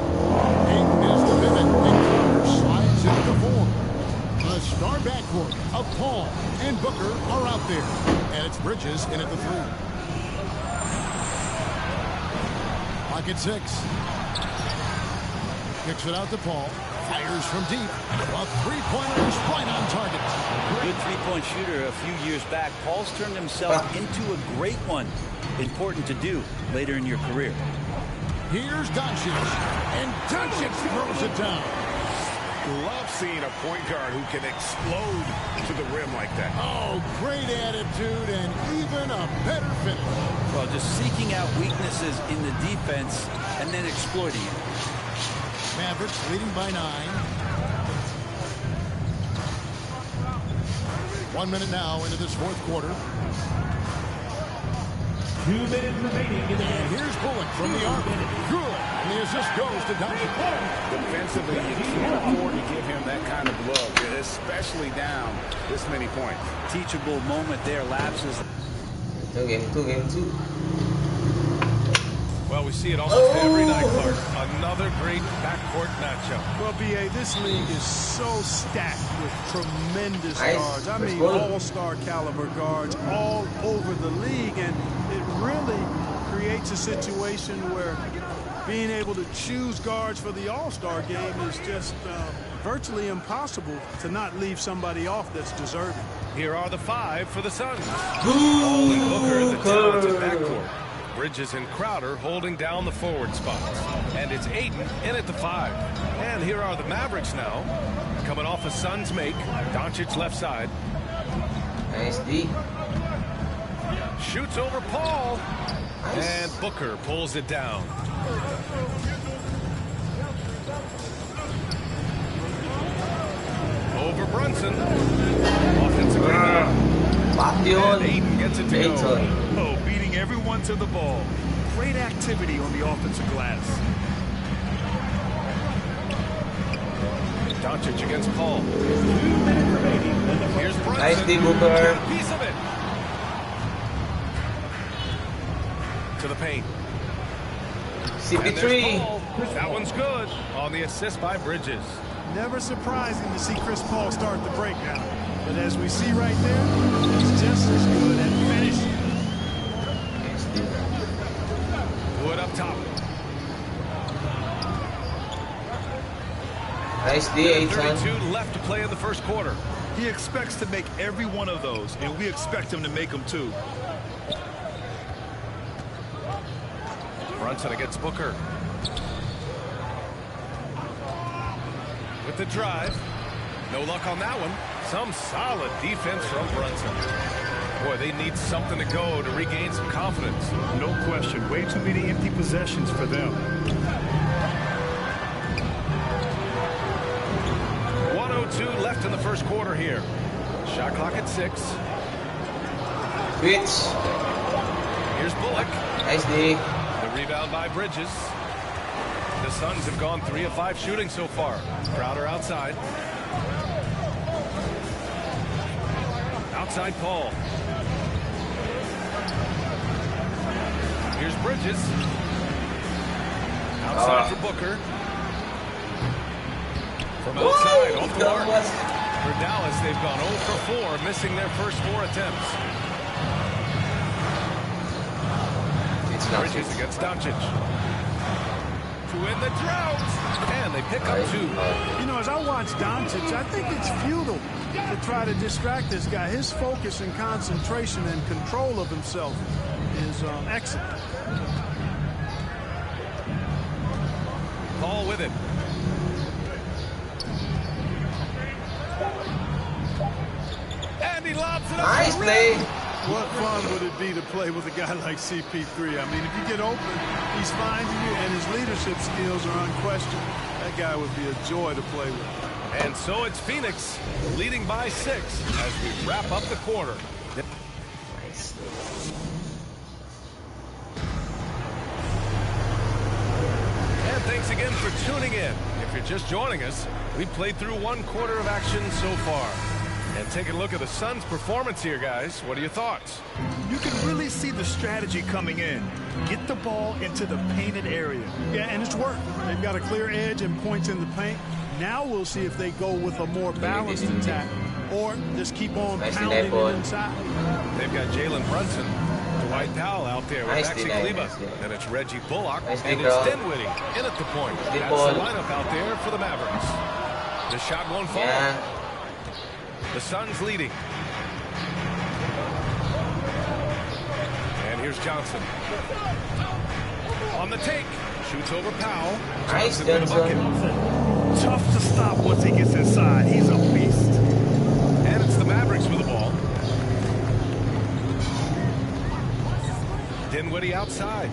Ayton is the pivot, and Carter slides into the 4. The star backcourt of Paul and Booker are out there. And it's Bridges in at the 3. Clock at 6. Kicks it out to Paul. Fires from deep. A three-pointer is right on target. Good three-point shooter a few years back. Paul's turned himself into a great one. Important to do later in your career. Here's Doncic. And Doncic throws it down. Love seeing a point guard who can explode to the rim like that. Oh, great attitude and even a better finish. Well, just seeking out weaknesses in the defense and then exploiting it. Mavericks leading by 9. 1 minute now into this fourth quarter. 2 minutes remaining. And here's Bullock from the arc. Good. And the assist goes to Doncic. Defensively, you can't afford to give him that kind of look, especially down this many points. Teachable moment there, lapses. Game 2. Well, we see it almost every night, Clark. Another great backcourt matchup. Well, B.A., this league is so stacked with tremendous guards. I mean, all-star caliber guards all over the league, and it really creates a situation where being able to choose guards for the all-star game is just virtually impossible to not leave somebody off that's deserving. Here are the 5 for the Suns. Paul and Booker, the talented backcourt. Bridges and Crowder holding down the forward spots. And it's Ayton in at the 5. And here are the Mavericks now. Coming off a Suns make. Doncic left side. Nice D. Shoots over Paul. Nice. And Booker pulls it down. Over Brunson. Offensive rebound. And Ayton gets it to go. Oh, beating everyone to the ball. Great activity on the offensive glass. Doncic against Paul. Here's Brunson. Nice D, Booker. Piece of it. To the paint. CP3. That one's good on the assist by Bridges. Never surprising to see Chris Paul start the breakdown. But as we see right there, he's just as good at finishing. Wood up top. Nice D, 32 left to play in the first quarter. He expects to make every one of those, and we expect him to make them too. Brunson against Booker. With the drive. No luck on that one. Some solid defense from Brunson. Boy, they need something to go to regain some confidence. No question. Way too many empty possessions for them. 1:02 left in the first quarter here. Shot clock at 6. Switch. Here's Bullock. Nice D. The rebound by Bridges. The Suns have gone 3 of 5 shooting so far. Crowder outside. Outside Paul. Here's Bridges. Outside for Booker. From outside, off the mark. For Dallas, they've gone 0 for 4, missing their first 4 attempts. Bridges against Doncic. To win the drought. And they pick up 2. You know, as I watch Doncic, I think it's futile to try to distract this guy. His focus and concentration and control of himself is excellent. Paul with it. And he lobs it up. Nice play. What fun would it be to play with a guy like CP3? I mean, if you get open, he's finding you, and his leadership skills are unquestioned. That guy would be a joy to play with. And so it's Phoenix leading by 6 as we wrap up the quarter. Nice. And thanks again for tuning in. If you're just joining us, we've played through 1 quarter of action so far. And take a look at the Suns' performance here, guys. What are your thoughts? You can really see the strategy coming in. Get the ball into the painted area. Yeah, and it's worked. They've got a clear edge and points in the paint. Now we'll see if they go with a more balanced attack or just keep on pounding it inside. They've got Jalen Brunson, Dwight Powell out there with Maxi Kleba. Then it's Reggie Bullock, and it's Dinwiddie in at the point. That's the lineup out there for the Mavericks. The shot won't fall. Yeah. The Suns leading. And here's Johnson. On the take. Shoots over Powell. Nice, Johnson. Tough to stop once he gets inside. He's a beast. And it's the Mavericks with the ball. Dinwiddie outside.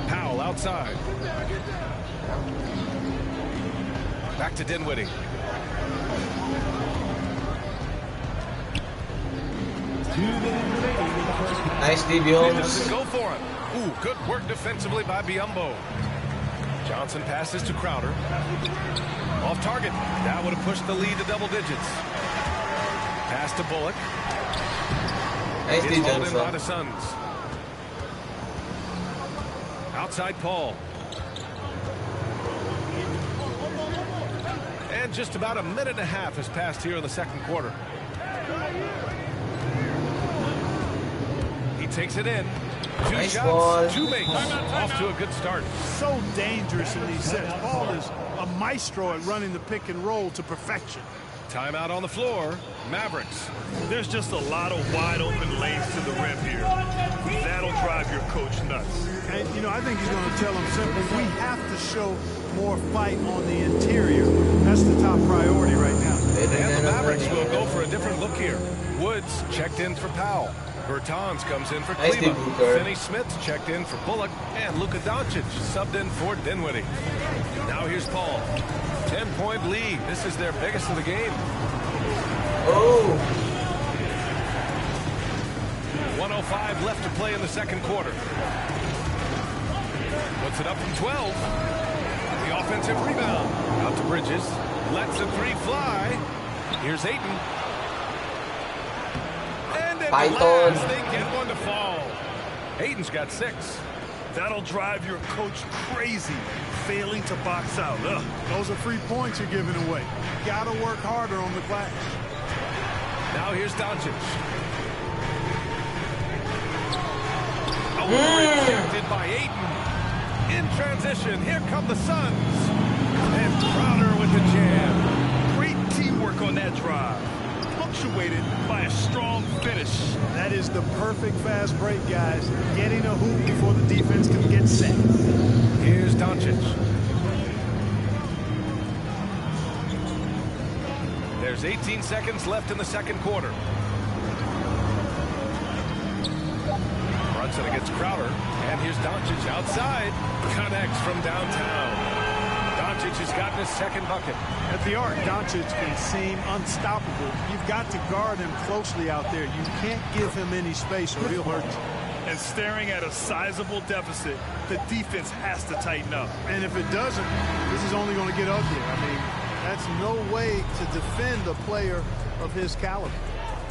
Powell outside. Back to Dinwiddie. Nice D, He Biombo. doesn't go for it. Ooh, good work defensively by Biombo. Johnson passes to Crowder. Off target. That would have pushed the lead to double digits. Pass to Bullock. Nice It's D, hauled in by Johnson. the Suns. Outside Paul. And just about a minute and a half has passed here in the second quarter. He takes it in. 2 Nice shots, ball. 2 makes. Off to a good start. So dangerous in these sets. Paul is a maestro at running the pick and roll to perfection. Timeout on the floor. Mavericks. There's just a lot of wide open lanes to the rim here. That'll drive your coach nuts. And, you know, I think he's going to tell them simply, we have to show more fight on the interior. That's the top priority right now. And the Mavericks will go for a different look here. Woods checked in for Powell. Bertans comes in for Nice Kleba. deep, Booker. Finney Smith checked in for Bullock. And Luka Doncic subbed in for Dinwiddie. Now here's Paul. 10-point lead. This is their biggest of the game. Oh. 1:05 left to play in the second quarter. Puts it up from 12. The offensive rebound. Out to Bridges. Lets the 3 fly. Here's Ayton. And at Python. last, they get one to fall. Ayton's got 6. That'll drive your coach crazy, failing to box out. Ugh. Those are free points you're giving away. Got to work harder on the glass. Now here's Doncic. Rejected by Ayton. In transition, here come the Suns. And Crowder with the jam. Great teamwork on that drive. Punctuated by a strong finish. That is the perfect fast break, guys. Getting a hoop before the defense can get set. Here's Doncic. There's 18 seconds left in the second quarter. Brunson against Crowder. And here's Doncic outside. Connects from downtown. Doncic has gotten his second bucket. At the arc, Doncic can seem unstoppable. You've got to guard him closely out there. You can't give him any space or he'll hurt you. And staring at a sizable deficit, the defense has to tighten up. And if it doesn't, this is only going to get uglier. I mean, that's no way to defend a player of his caliber.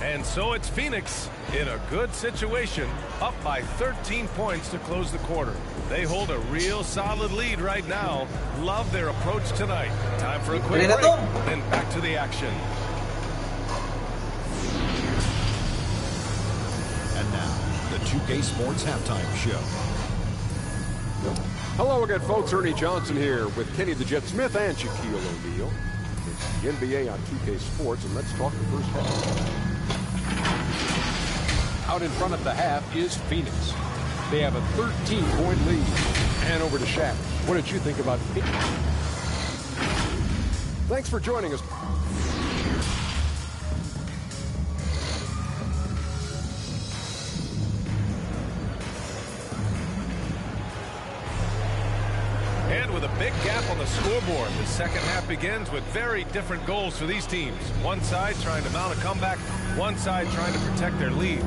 And so it's Phoenix in a good situation, up by 13 points to close the quarter. They hold a real solid lead right now. Love their approach tonight. Time for a quick break, then back to the action. And now, the 2K Sports Halftime Show. Hello again, folks. Ernie Johnson here with Kenny the Jet Smith and Shaquille O'Neal. It's the NBA on 2K Sports, and let's talk the first half. Out in front of the half is Phoenix. They have a 13-point lead. And over to Shaq. What did you think about Phoenix? Thanks for joining us. And with a big gap on the scoreboard, the second half begins with very different goals for these teams. One side trying to mount a comeback, one side trying to protect their lead.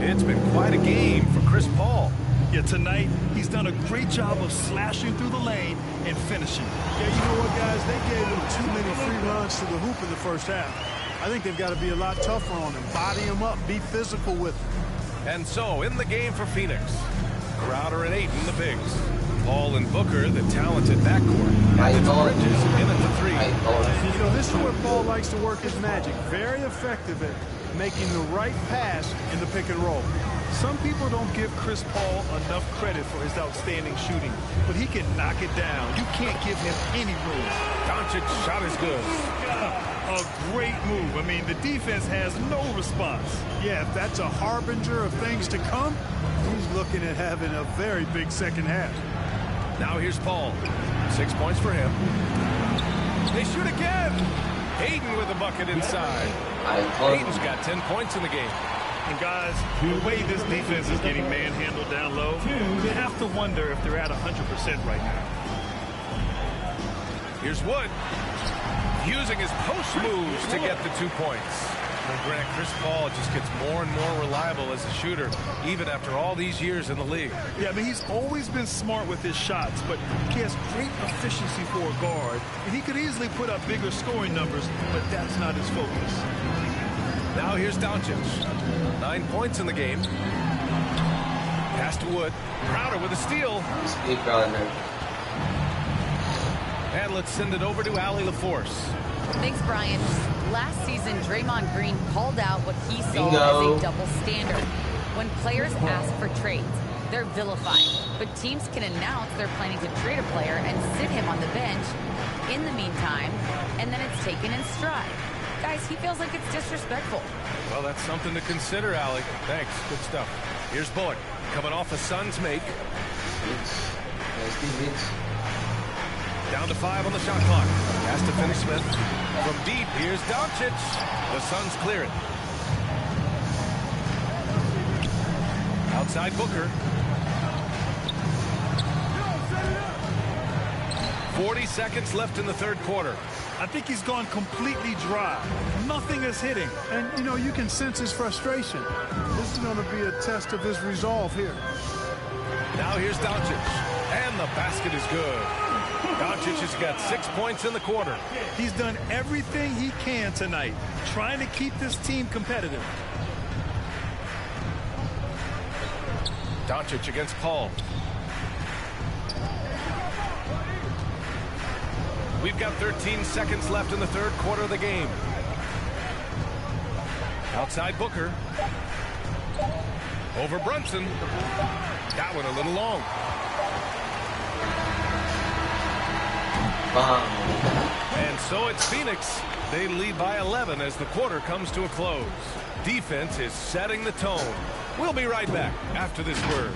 It's been quite a game for Chris Paul. Yeah, tonight, he's done a great job of slashing through the lane and finishing. Yeah, you know what, guys? They gave him too many free runs to the hoop in the first half. I think they've got to be a lot tougher on him. Body him up. Be physical with him. And so, in the game for Phoenix, Crowder and Ayton, the bigs. Paul and Booker, the talented backcourt. And it's Bridges in at the three. You know, this is where Paul likes to work his magic. Very effective at making the right pass in the pick and roll. Some people don't give Chris Paul enough credit for his outstanding shooting, but he can knock it down. You can't give him any room. Doncic's shot is good. A great move. I mean, the defense has no response. Yeah, if that's a harbinger of things to come, he's looking at having a very big second half. Now here's Paul. 6 points for him. They shoot again. Ayton with a bucket inside. Ayton's got 10 points in the game. And guys, the way this defense is getting manhandled down low, you have to wonder if they're at 100% right now. Here's Wood. Using his post moves to get the 2 points. And Grant, Chris Paul just gets more and more reliable as a shooter, even after all these years in the league. Yeah, I mean, he's always been smart with his shots, but he has great efficiency for a guard. And he could easily put up bigger scoring numbers, but that's not his focus. Now here's Doncic. 9 points in the game. Pass to Wood. Crowder with a steal. And let's send it over to Allie LaForce. Thanks, Brian. Last season, Draymond Green called out what he saw as a double standard. When players ask for trades, they're vilified. But teams can announce they're planning to trade a player and sit him on the bench in the meantime, and then it's taken in stride. Guys, he feels like it's disrespectful. Well, that's something to consider, Allie. Thanks. Good stuff. Here's Bullock coming off a Suns make. Down to 5 on the shot clock. Has to finish Smith. From deep, here's Doncic. The Suns clear it. Outside Booker. 40 seconds left in the third quarter. I think he's gone completely dry. Nothing is hitting. And, you know, you can sense his frustration. This is going to be a test of his resolve here. Now here's Doncic. And the basket is good. Doncic has got 6 points in the quarter. He's done everything he can tonight, trying to keep this team competitive. Doncic against Paul. We've got 13 seconds left in the third quarter of the game. Outside Booker. Over Brunson. That one a little long. And so it's Phoenix. They lead by 11 as the quarter comes to a close. Defense is setting the tone. We'll be right back after this word.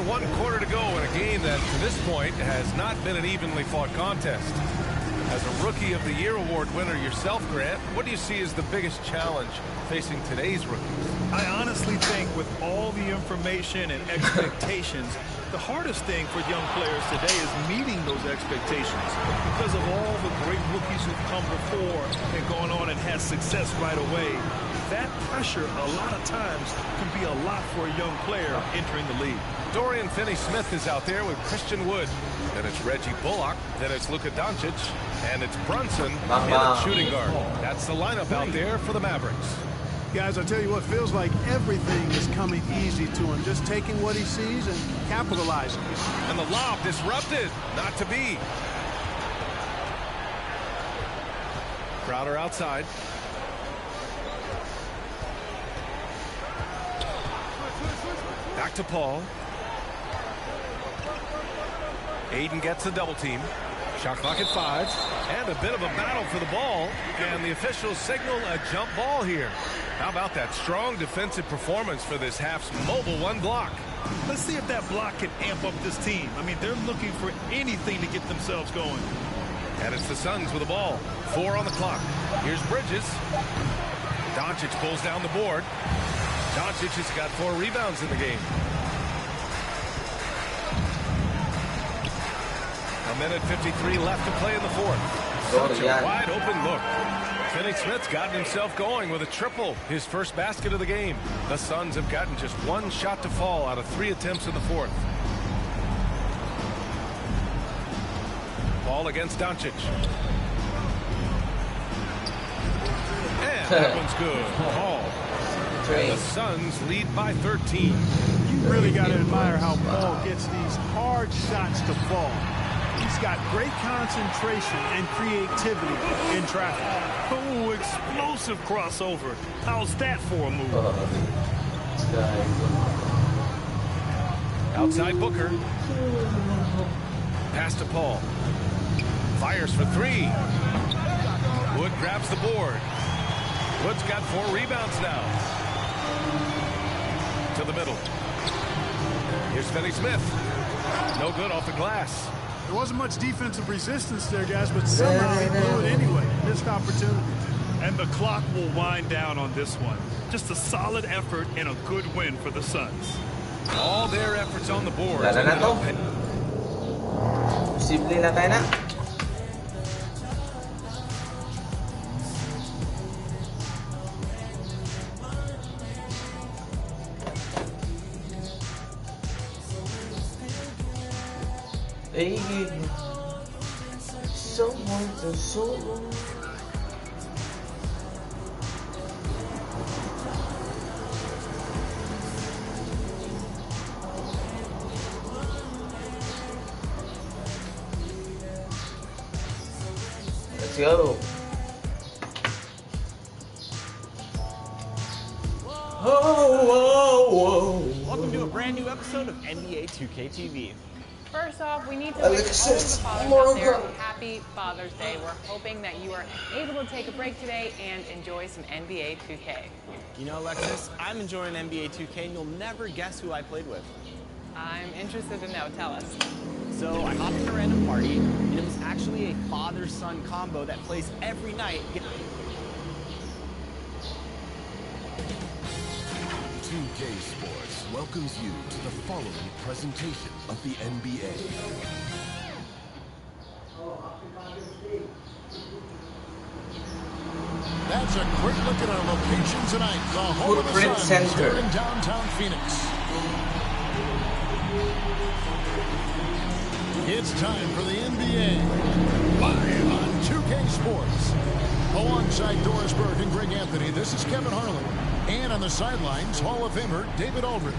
1 quarter to go in a game that, to this point, has not been an evenly fought contest. As a Rookie of the Year award winner yourself, Grant, what do you see as the biggest challenge facing today's rookies? I honestly think with all the information and expectations, the hardest thing for young players today is meeting those expectations because of all the great rookies who've come before and gone on and had success right away. That pressure, a lot of times, can be a lot for a young player entering the league. Dorian Finney-Smith is out there with Christian Wood. Then it's Reggie Bullock. Then it's Luka Doncic. And it's Brunson in at shooting guard. That's the lineup out there for the Mavericks. Guys, I tell you what, feels like everything is coming easy to him. Just taking what he sees and capitalizing. And the lob disrupted. Not to be. Crowder outside. Back to Paul. Aiden gets a double team. Shot clock at 5. And a bit of a battle for the ball. And the officials signal a jump ball here. How about that strong defensive performance for this half's mobile 1 block? Let's see if that block can amp up this team. I mean, they're looking for anything to get themselves going. And it's the Suns with the ball. 4 on the clock. Here's Bridges. Doncic pulls down the board. Doncic has got 4 rebounds in the game. A minute 53 left to play in the 4th. Such a wide open look. Finney-Smith's gotten himself going with a triple, his first basket of the game. The Suns have gotten just 1 shot to fall out of 3 attempts in the 4th. Ball against Doncic. And that one's good. Paul. And the Suns lead by 13. You really got to admire how Paul gets these hard shots to fall. He's got great concentration and creativity in traffic. Oh, explosive crossover. How's that for a move? Outside Booker. Pass to Paul. Fires for 3. Wood grabs the board. Wood's got 4 rebounds now. To the middle. Here's Finney-Smith. No good off the glass. There wasn't much defensive resistance there, guys, but somehow he blew it anyway. Missed opportunity. And the clock will wind down on this one. Just a solid effort and a good win for the Suns. All their efforts on the board. Wala na to. Posible na tayo na. So hard and so long. Let's go. Welcome to a brand new episode of NBA 2K22. First off, we need to wish all of the fathers out there happy Father's Day. We're hoping that you are able to take a break today and enjoy some NBA 2K. You know, Alexis, I'm enjoying NBA 2K, and you'll never guess who I played with. I'm interested to know. Tell us. So I hopped in a random party, and it was actually a father-son combo that plays every night. 2K Sports welcomes you to the following presentation of the NBA. That's a quick look at our location tonight. The home of the Footprint Suns Center here in downtown Phoenix. It's time for the NBA live on 2K Sports. Alongside Doris Burke and Greg Anthony, this is Kevin Harlan. And on the sidelines, Hall of Famer David Aldridge.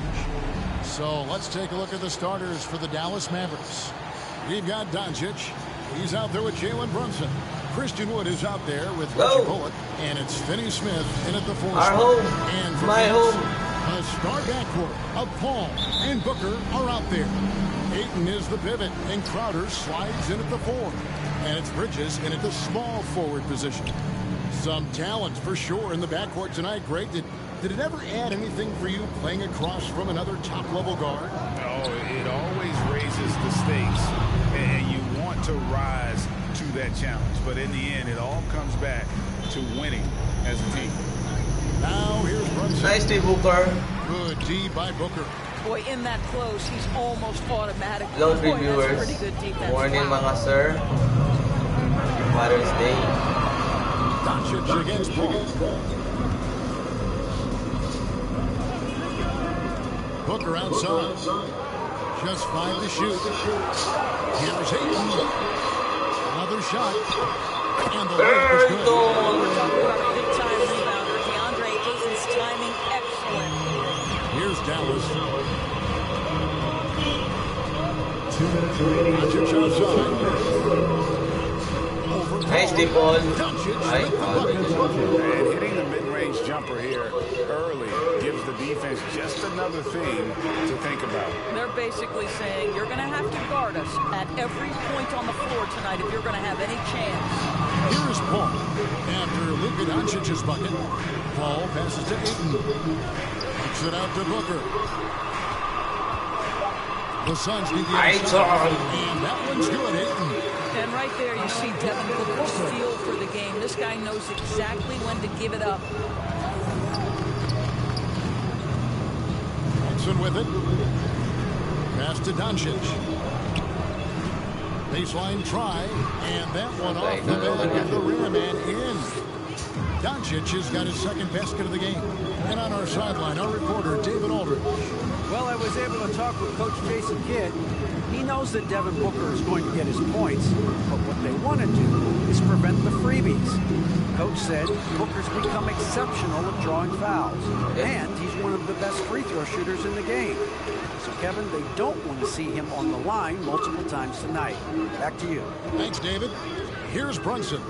So let's take a look at the starters for the Dallas Mavericks. We've got Doncic. He's out there with Jalen Brunson. Christian Wood is out there with Reggie Bullock. And it's Finney-Smith in at the 4 spot. Home. And for My Phoenix, home. a star backcourt of Paul and Booker are out there. Ayton is the pivot, and Crowder slides in at the 4. And it's Bridges in at the small forward position. Some talent for sure in the backcourt tonight. Greg, did Did it ever add anything for you playing across from another top-level guard? No, it always raises the stakes, and you want to rise to that challenge. But in the end, it all comes back to winning as a team. Now here's Brunson. Nice D, Booker. Good D by Booker. Boy, in that close, he's almost automatic. Hello, Boy, viewers. that's pretty good defense. Morning, Wow. mga sir. Father's Day. Doncic against Paul. Booker outside. Just 5 to shoot. Here's Ayton. Another shot. And the layup is good. We're talking about a big-time rebounder. DeAndre Ayton's timing excellent. Here's Dallas. 2 minutes remaining. Doncic outside. Nice deep ball. And hitting the mid-range jumper here early gives the defense just another thing to think about. They're basically saying you're going to have to guard us at every point on the floor tonight if you're going to have any chance. Here is Paul. After Luka Doncic's bucket, Paul passes to Ayton. Kicks it out to Booker. The Suns need the outside. And that one's good, Ayton. And right there you see Devin Booker's feel for the game. This guy knows exactly when to give it up. Brunson with it. Pass to Doncic. Baseline try. And that one off the back of the rim and in. Doncic has got his second basket of the game. And on our sideline, our reporter, David Aldridge. Well, I was able to talk with Coach Jason Kidd. He knows that Devin Booker is going to get his points, but what they want to do is prevent the freebies. Coach said Booker's become exceptional at drawing fouls, and he's one of the best free throw shooters in the game. So, Kevin, they don't want to see him on the line multiple times tonight. Back to you. Thanks, David. Here's Brunson.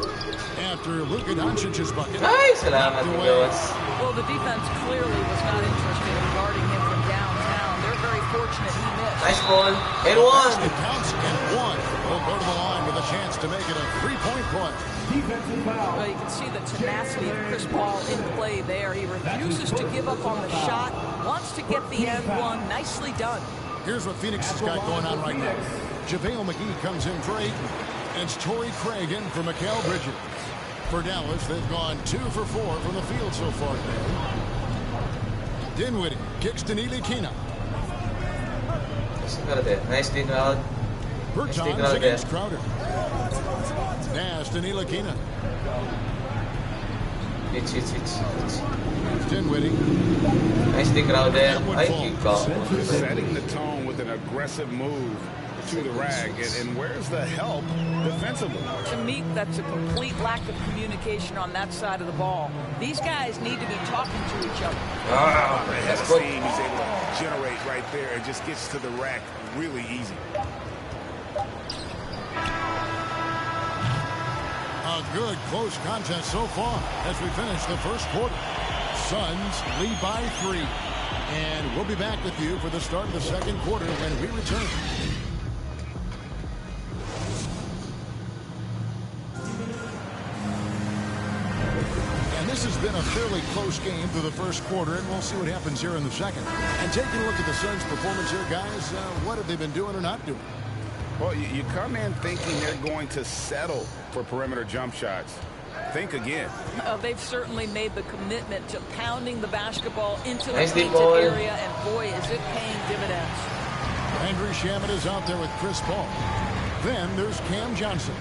After Luka Doncic's bucket. Nice, salamat, Miguelos. Well, the defense clearly was not interested in guarding him from downtown. They're very fortunate he missed. Nice ball. And one. It counts and one. Will go to the line with a chance to make it a three-point play. Well, you can see the tenacity of Chris Paul in play there. He refuses to give up on the shot, wants to get the end one. Nicely done. Here's what Phoenix has got going on right now. JaVale McGee comes in for 8. It's Torrey Craig in for Mikal Bridges. For Dallas, they've gone 2 for 4 from the field so far today. Dinwiddie kicks to Ntilikina. Nice D crowd. Bertans against Crowder. Pass to Ntilikina. Dinwiddie. Nice D crowd there. Setting the tone with an aggressive move to the rag, and where's the help defensively? To me, that's a complete lack of communication on that side of the ball. These guys need to be talking to each other. That's good. He's able to generate right there and just gets to the rack really easy. A good close contest so far as we finish the first quarter. Suns lead by 3. And we'll be back with you for the start of the second quarter when we return. This has been a fairly close game through the first quarter, and we'll see what happens here in the second. And taking a look at the Suns' performance here, guys, what have they been doing or not doing? Well, you come in thinking they're going to settle for perimeter jump shots. Think again. They've certainly made the commitment to pounding the basketball into the nice painted area, and boy, is it paying dividends. Andrew Shamet is out there with Chris Paul. Then there's Cam Johnson.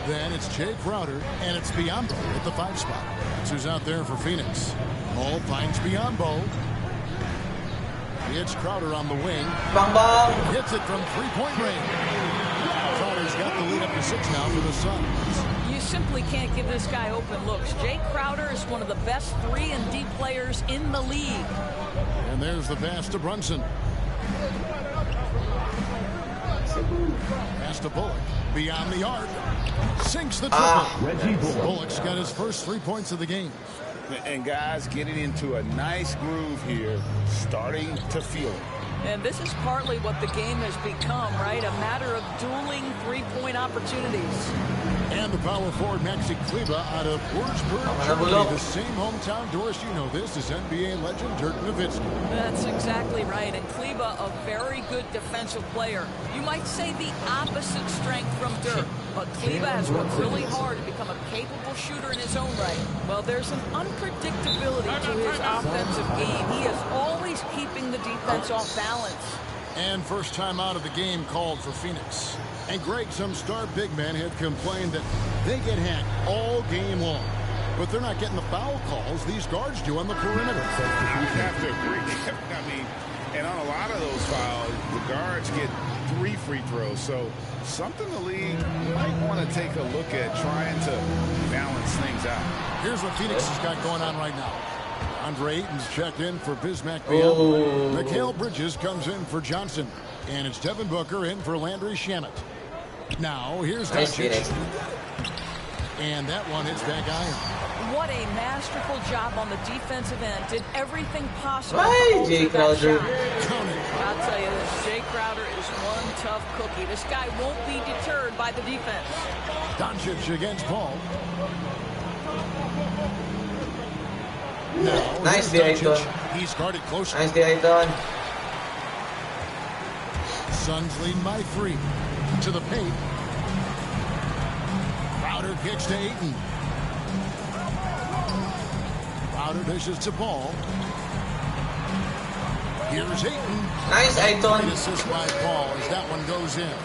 Then it's Jay Crowder, and it's Biyombo at the 5 spot. That's who's out there for Phoenix. Paul finds Biyombo. It's Crowder on the wing. Bang, bang. Hits it from three-point range. Crowder's got the lead up to 6 now for the Suns. You simply can't give this guy open looks. Jay Crowder is one of the best 3-and-D players in the league. And there's the pass to Brunson. Pass to Bullock. Beyond the arc. Sinks the triple. Bullock's got his first 3 points of the game. And guys getting into a nice groove here, starting to feel it. And this is partly what the game has become, right? A matter of dueling 3-point opportunities. And And the power forward, Maxi Kleba, out of Würzburg, Germany. The same hometown, Doris, you know this, is NBA legend Dirk Nowitzki. That's exactly right. And Kleba, a very good defensive player. You might say the opposite strength from Dirk. But Kleba has worked really hard to become a capable shooter in his own right. Well, there's an unpredictability to his offensive game. He is always keeping the defense off balance. And first time out of the game called for Phoenix. And Greg, some star big men had complained that they get hacked all game long. But they're not getting the foul calls these guards do on the perimeter. You have to agree. I mean, and on a lot of those fouls, the guards get 3 free throws. So something the league might want to take a look at, trying to balance things out. Here's what Phoenix has got going on right now. Andre Ayton's checked in for Bismack Oh. Mikal Bridges comes in for Johnson. And it's Devin Booker in for Landry Shamet. Now, here's Doncic. And that one hits back iron. What a masterful job on the defensive end. Did everything possible. Why, Jay Crowder? I'll tell you this, Jay Crowder is one tough cookie. This guy won't be deterred by the defense. Doncic against Paul. Now, nice day, Ayton. He's guarded closely. Nice day, Ayton. Suns lead by 3 to the paint. Crowder kicks to Ayton. Crowder dishes to Paul. Here's Ayton. Nice, Ayton. Great assist by Paul as that one goes in.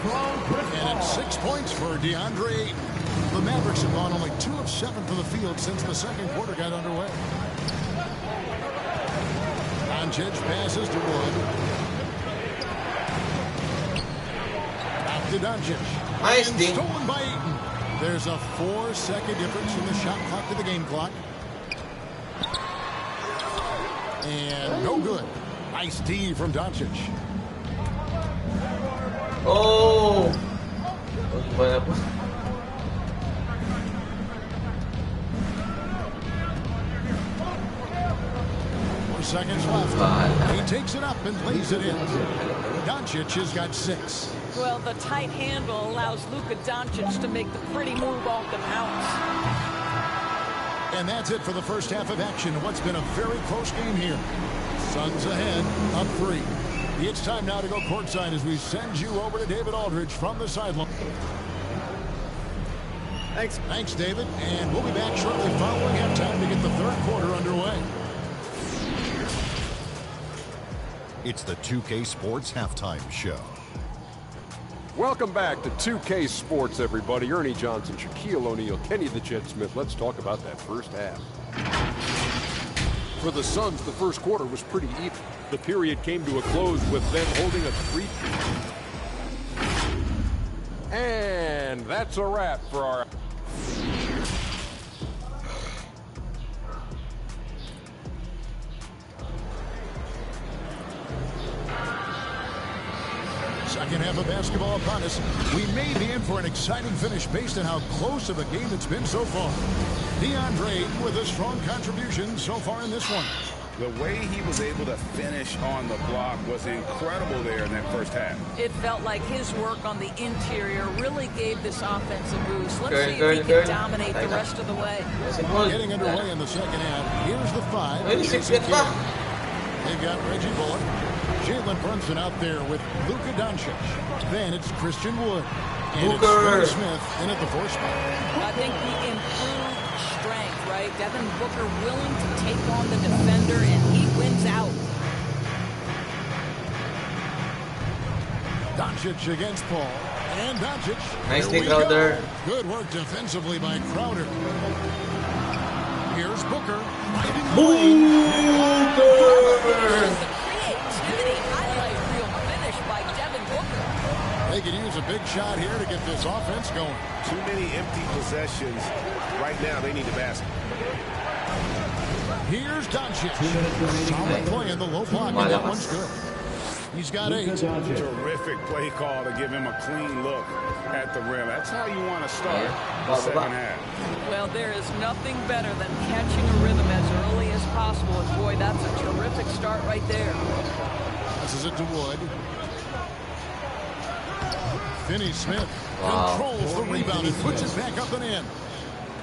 And it's 6 points for DeAndre Ayton. The Mavericks have gone only 2 of 7 from the field since the second quarter got underway. Doncic passes to Wood. To Doncic. Nice and ding. Stolen by Ayton. There's a 4-second difference in the shot clock to the game clock. And no good. Nice D from Doncic. Oh. 4 seconds left. He takes it up and lays it in. Doncic has got 6. Well, the tight handle allows Luka Doncic to make the pretty move off the bounce. And that's it for the first half of action. What's been a very close game here. Suns ahead, up 3. It's time now to go courtside as we send you over to David Aldridge from the sideline. Thanks, David. And we'll be back shortly following halftime to get the third quarter underway. It's the 2K Sports Halftime Show. Welcome back to 2K Sports, everybody. Ernie Johnson, Shaquille O'Neal, Kenny the Jet Smith. Let's talk about that first half. For the Suns, the first quarter was pretty even. The period came to a close with them holding a 3. And that's a wrap for our... Second half of basketball upon us. We may be in for an exciting finish based on how close of a game it's been so far. DeAndre with a strong contribution so far in this one. The way he was able to finish on the block was incredible there in that first half. It felt like his work on the interior really gave this offense a boost. Let's see if he can dominate the rest of the way. Getting underway in the second half. Here's the 5. They've got Reggie Bullock. Jalen Brunson out there with Luka Doncic. Then it's Christian Wood. And it's Spencer Smith in at the 4th spot. I think the improved strength, right? Devin Booker willing to take on the defender, and he wins out. Doncic against Paul. And Doncic. Nice take, Crowder. Good work defensively by Crowder. Here's Booker. Booker! Highlight reel finish by Devin Booker. They can use a big shot here to get this offense going. Too many empty possessions. Right now, they need the basket. Here's Doncic. Solid play in the low block, and that one's good. He's got 8. Terrific play call to give him a clean look at the rim. That's how you want to start the second half. Well, there is nothing better than catching a rhythm as early as possible. And boy, that's a terrific start right there. Passes it to Wood. Finney Smith controls the rebound and puts it back up and in.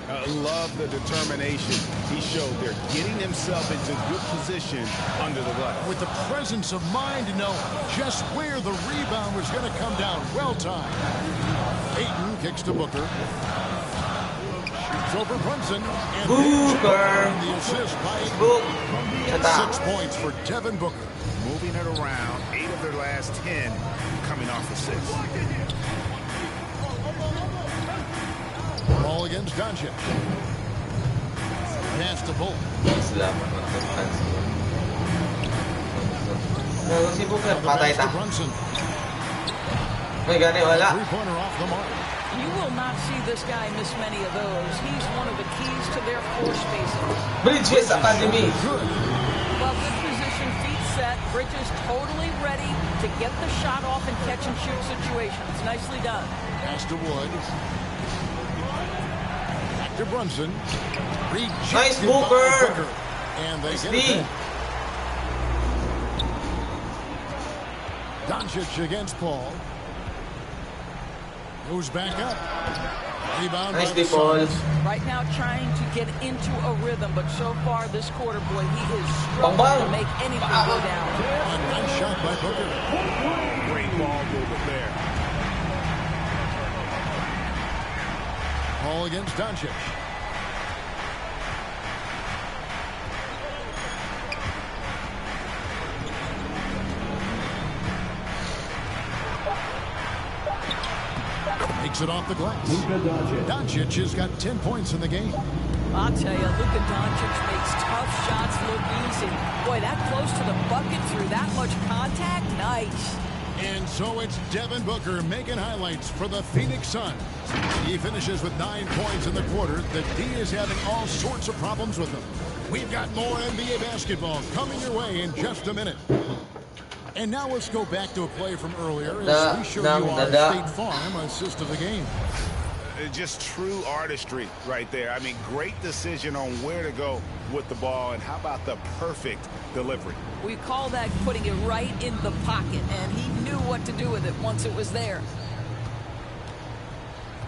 I love the determination he showed there, getting himself into good position under the glass. With the presence of mind to know just where the rebound was going to come down. Well timed. Ayton kicks to Booker. Shoots over Brunson. And Booker. The assist by Ayton. 6 points for Devin Booker. Moving it around, 8 of their last 10 coming off assists. Ball against Doncic. Pass to Bull. Si Booker, patay ta. Brunson. May gani, wala. Three-pointer off the mark. You will not see this guy miss many of those. He's one of the keys to their floor spacing. Bridges Academy. Well, good position, feet set. Bridges totally ready to get the shot off in catch-and-shoot situations. Nicely done. Pass to Wood. Back to Brunson. Nice Booker. And they nice get it. Doncic against Paul. Goes back up. Rebound by the Suns. Right now trying to get into a rhythm, but so far this quarter, boy, he is struggling to make anything go down. A nice shot by Booker. Great ball movement there. Paul against Doncic. Takes it off the glass. Doncic has got 10 points in the game. I'll tell you, Luka Doncic makes tough shots look easy. Boy, that close to the bucket through that much contact, nice. And so it's Devin Booker making highlights for the Phoenix Suns. He finishes with 9 points in the quarter. The D is having all sorts of problems with him. We've got more NBA basketball coming your way in just a minute. And now let's go back to a play from earlier as we show you our State Farm assist of the game. Just true artistry right there. I mean, great decision on where to go with the ball, and how about the perfect delivery? We call that putting it right in the pocket, and he knew what to do with it once it was there.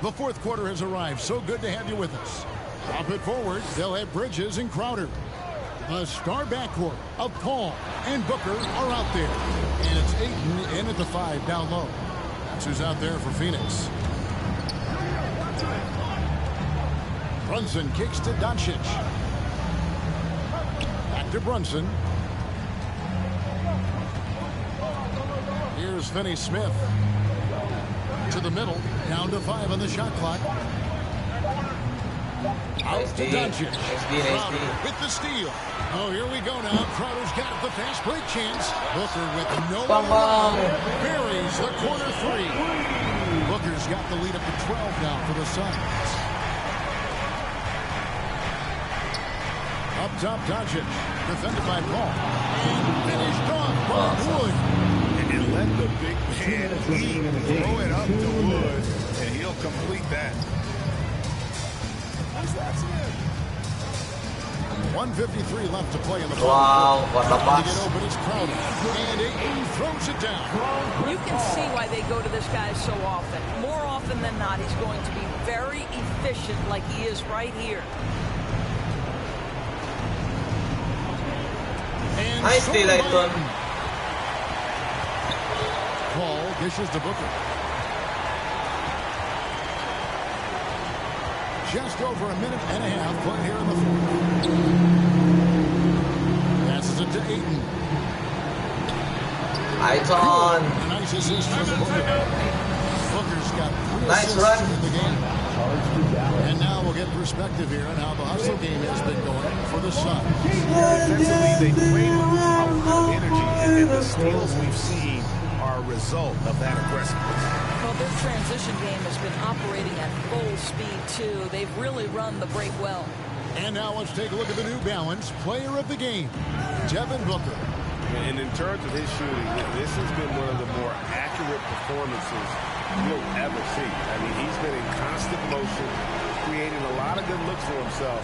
The fourth quarter has arrived. So good to have you with us. Up it forward, they'll have Bridges and Crowder. The star backcourt of Paul and Booker are out there. And it's Ayton in at the 5 down low. That's who's out there for Phoenix. Brunson kicks to Doncic. Back to Brunson. Here's Finney Smith. To the middle. Down to 5 on the shot clock. Out to Doncic. Crowder with the steal. Oh, here we go now. Crowder's got the fast break chance. Booker with no one buries the corner 3. Booker's got the lead up to 12 now for the Suns. Up top, Doncic. Defended by Paul. And finished off by Wood. And let the big man eat. Throw it up to Wood, and he'll complete that. 1:53 left to play in the fourth. Wow, what a pass. To get open, it's Crowder. And Ayton throws it down. You can see why they go to this guy so often. More often than not, he's going to be very efficient like he is right here. And nice steal, Ayton. Paul dishes to Booker. Just over a minute and a half played here in the fourth. Passes it to Ayton. Ayton. Nice assist from Booker. Booker's got 3 nice assists run in the game. And now we'll get perspective here on how the hustle game has been going for the Suns. Defensively, they played with a lot of energy, and the steals we've seen are a result of that aggressiveness. Well, their transition game has been operating at full speed, too. They've really run the break well. And now let's take a look at the New Balance player of the game, Devin Booker. And in terms of his shooting, this has been one of the more accurate performances you'll ever see. I mean, he's been in constant motion, creating a lot of good looks for himself.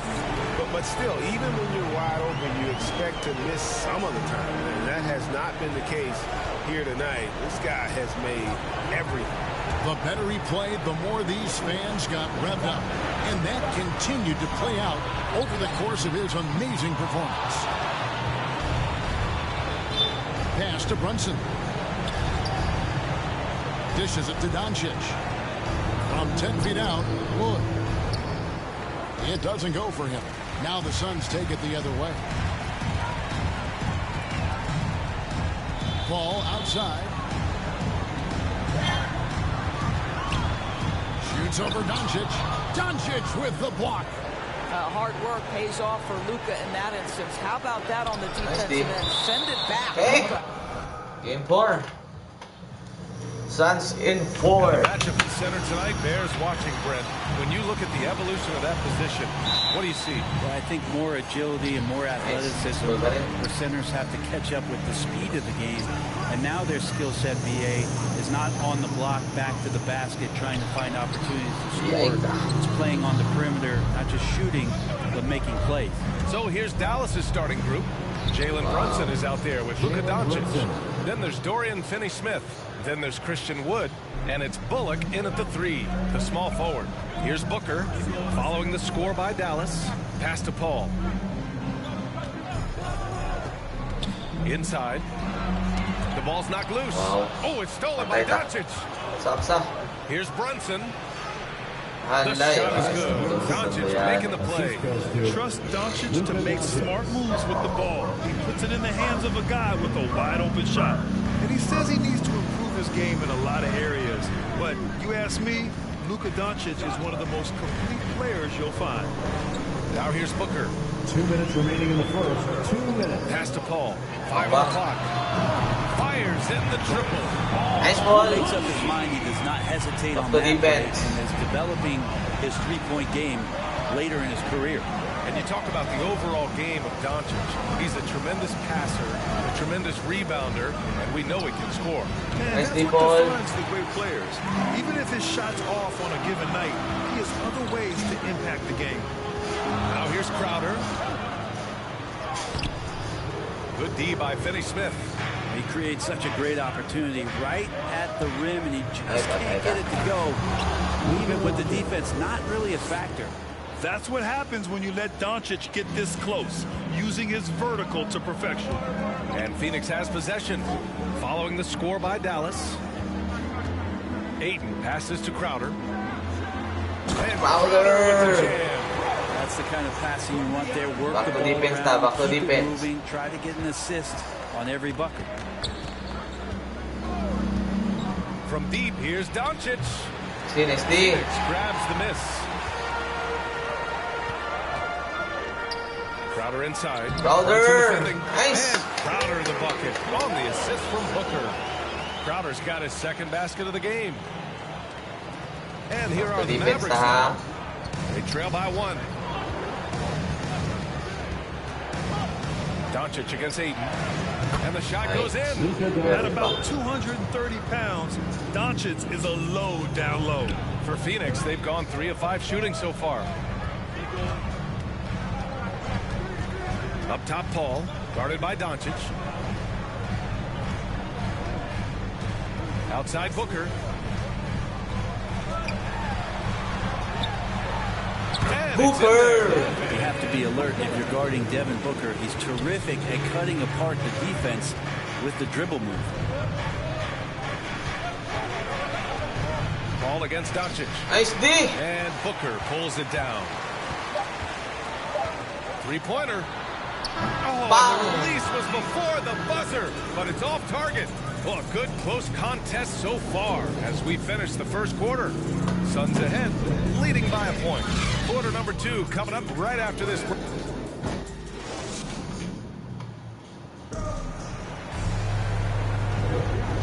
But still, even when you're wide open, you expect to miss some of the time. And that has not been the case here tonight. This guy has made everything. The better he played, the more these fans got revved up. And that continued to play out over the course of his amazing performance. Pass to Brunson. Dishes it to Doncic. From 10 feet out, Wood. It doesn't go for him. Now the Suns take it the other way. Ball outside. Shoots over Doncic. Doncic with the block. Hard work pays off for Luka in that instance. How about that on the defensive end? Send it back. Okay. Game 4. Suns in 4. And the matchup in center tonight bears watching, Brent. When you look at the evolution of that position, what do you see? Well, I think more agility and more athleticism. The centers have to catch up with the speed of the game. And now their skill set, BA, is not on the block back to the basket trying to find opportunities to score. It's playing on the perimeter, not just shooting, but making plays. So here's Dallas's starting group. Jalen Brunson is out there with Luka Doncic. Then there's Dorian Finney-Smith. Then there's Christian Wood. And it's Bullock in at the 3, the small forward. Here's Booker following the score by Dallas. Pass to Paul. Inside. The ball's knocked loose. Wow. Oh, it's stolen by Doncic. Here's Brunson. The shot is good. Doncic making the play. Trust Doncic to make smart moves with the ball. He puts it in the hands of a guy with a wide open shot. And he says he needs to improve his game in a lot of areas. But you ask me, Luka Doncic is one of the most complete players you'll find. Now here's Booker. 2 minutes remaining in the first. 2 minutes. Pass to Paul. 5 on the clock. Fires in the triple. Nice ball. He makes up his mind. He does not hesitate on that play and is developing his three-point game later in his career. And you talk about the overall game of Doncic. He's a tremendous passer, a tremendous rebounder, and we know he can score. Man, that's what defines the great players. Even if his shot's off on a given night, he has other ways to impact the game. Now here's Crowder. Good D by Finney-Smith. He creates such a great opportunity right at the rim, and he just can't get it to go. Even with the defense not really a factor. That's what happens when you let Doncic get this close, using his vertical to perfection. And Phoenix has possession. Following the score by Dallas. Ayton passes to Crowder. And Crowder with the jam. That's the kind of passing you want there. Work the ball around, keep it moving, try to get an assist on every bucket. From deep, here's Doncic. Phoenix grabs the miss. Crowder inside. Crowder. Nice. And Crowder the bucket on the assist from Booker. Crowder's got his second basket of the game. And here are the Mavericks now. They trail by 1. Doncic against Ayton. And the shot goes in. At about 230 pounds, Doncic is a load down low. For Phoenix, they've gone 3 of 5 shooting so far. Up top, Paul, guarded by Doncic. Outside, Booker. Booker! You have to be alert if you're guarding Devin Booker. He's terrific at cutting apart the defense with the dribble move. Ball against Doncic. Nice D. And Booker pulls it down. Three-pointer. Oh, the release was before the buzzer, but it's off target. Well, a good close contest so far as we finish the first quarter. Suns ahead, leading by a point. Quarter number 2 coming up right after this.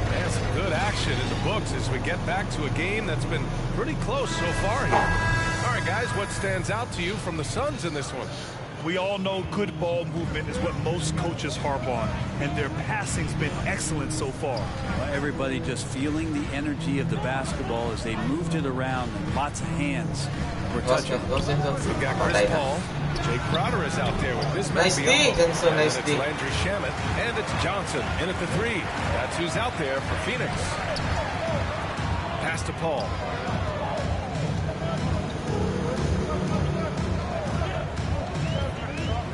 And some good action in the books as we get back to a game that's been pretty close so far here. All right, guys, what stands out to you from the Suns in this one? We all know good ball movement is what most coaches harp on, and their passing's been excellent so far. Well, everybody just feeling the energy of the basketball as they moved it around, and lots of hands were touching. We've got Chris Paul. Jay Crowder is out there with this man beyond. Nice It's Landry Shamet, and it's Johnson in at the 3. That's who's out there for Phoenix. Pass to Paul.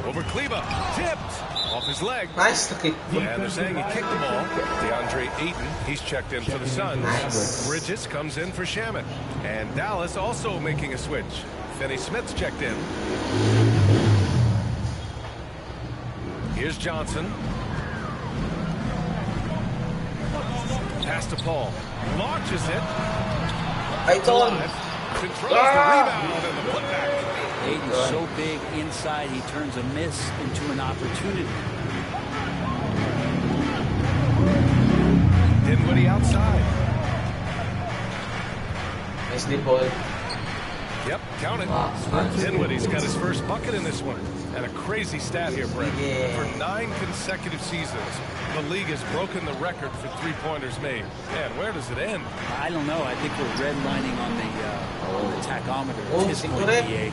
Over Kleba. Tipped. Off his leg. Nice to kick. And they're saying he kicked the ball. DeAndre Ayton, he's checked in for the Suns. Nice. Bridges comes in for Shaman. And Dallas also making a switch. Finney Smith's checked in. Here's Johnson. Pass to Paul. Launches it. Ayton. Controls the rebound and the putback. Ayton's so big inside, he turns a miss into an opportunity. Dinwiddie outside. Nicely Paul. Yep, count it. Dinwiddie's got his first bucket in this one. And a crazy stat here, Brent. Yeah. For 9 consecutive seasons, the league has broken the record for three-pointers made. Man, where does it end? I don't know. I think we're redlining on the tachometer. Oh, At this point, EA.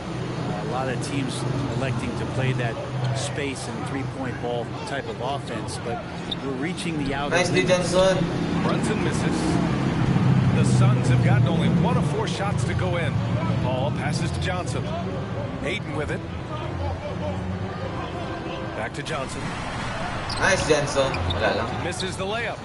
A lot of teams electing to play that space and three-point ball type of offense, but we're reaching the outer Nicely done, son. Brunson misses. The Suns have gotten only 1 of 4 shots to go in. Paul passes to Johnson. Ayton with it. Back to Johnson. Nice, Jensen. Wala lang. Misses the layup.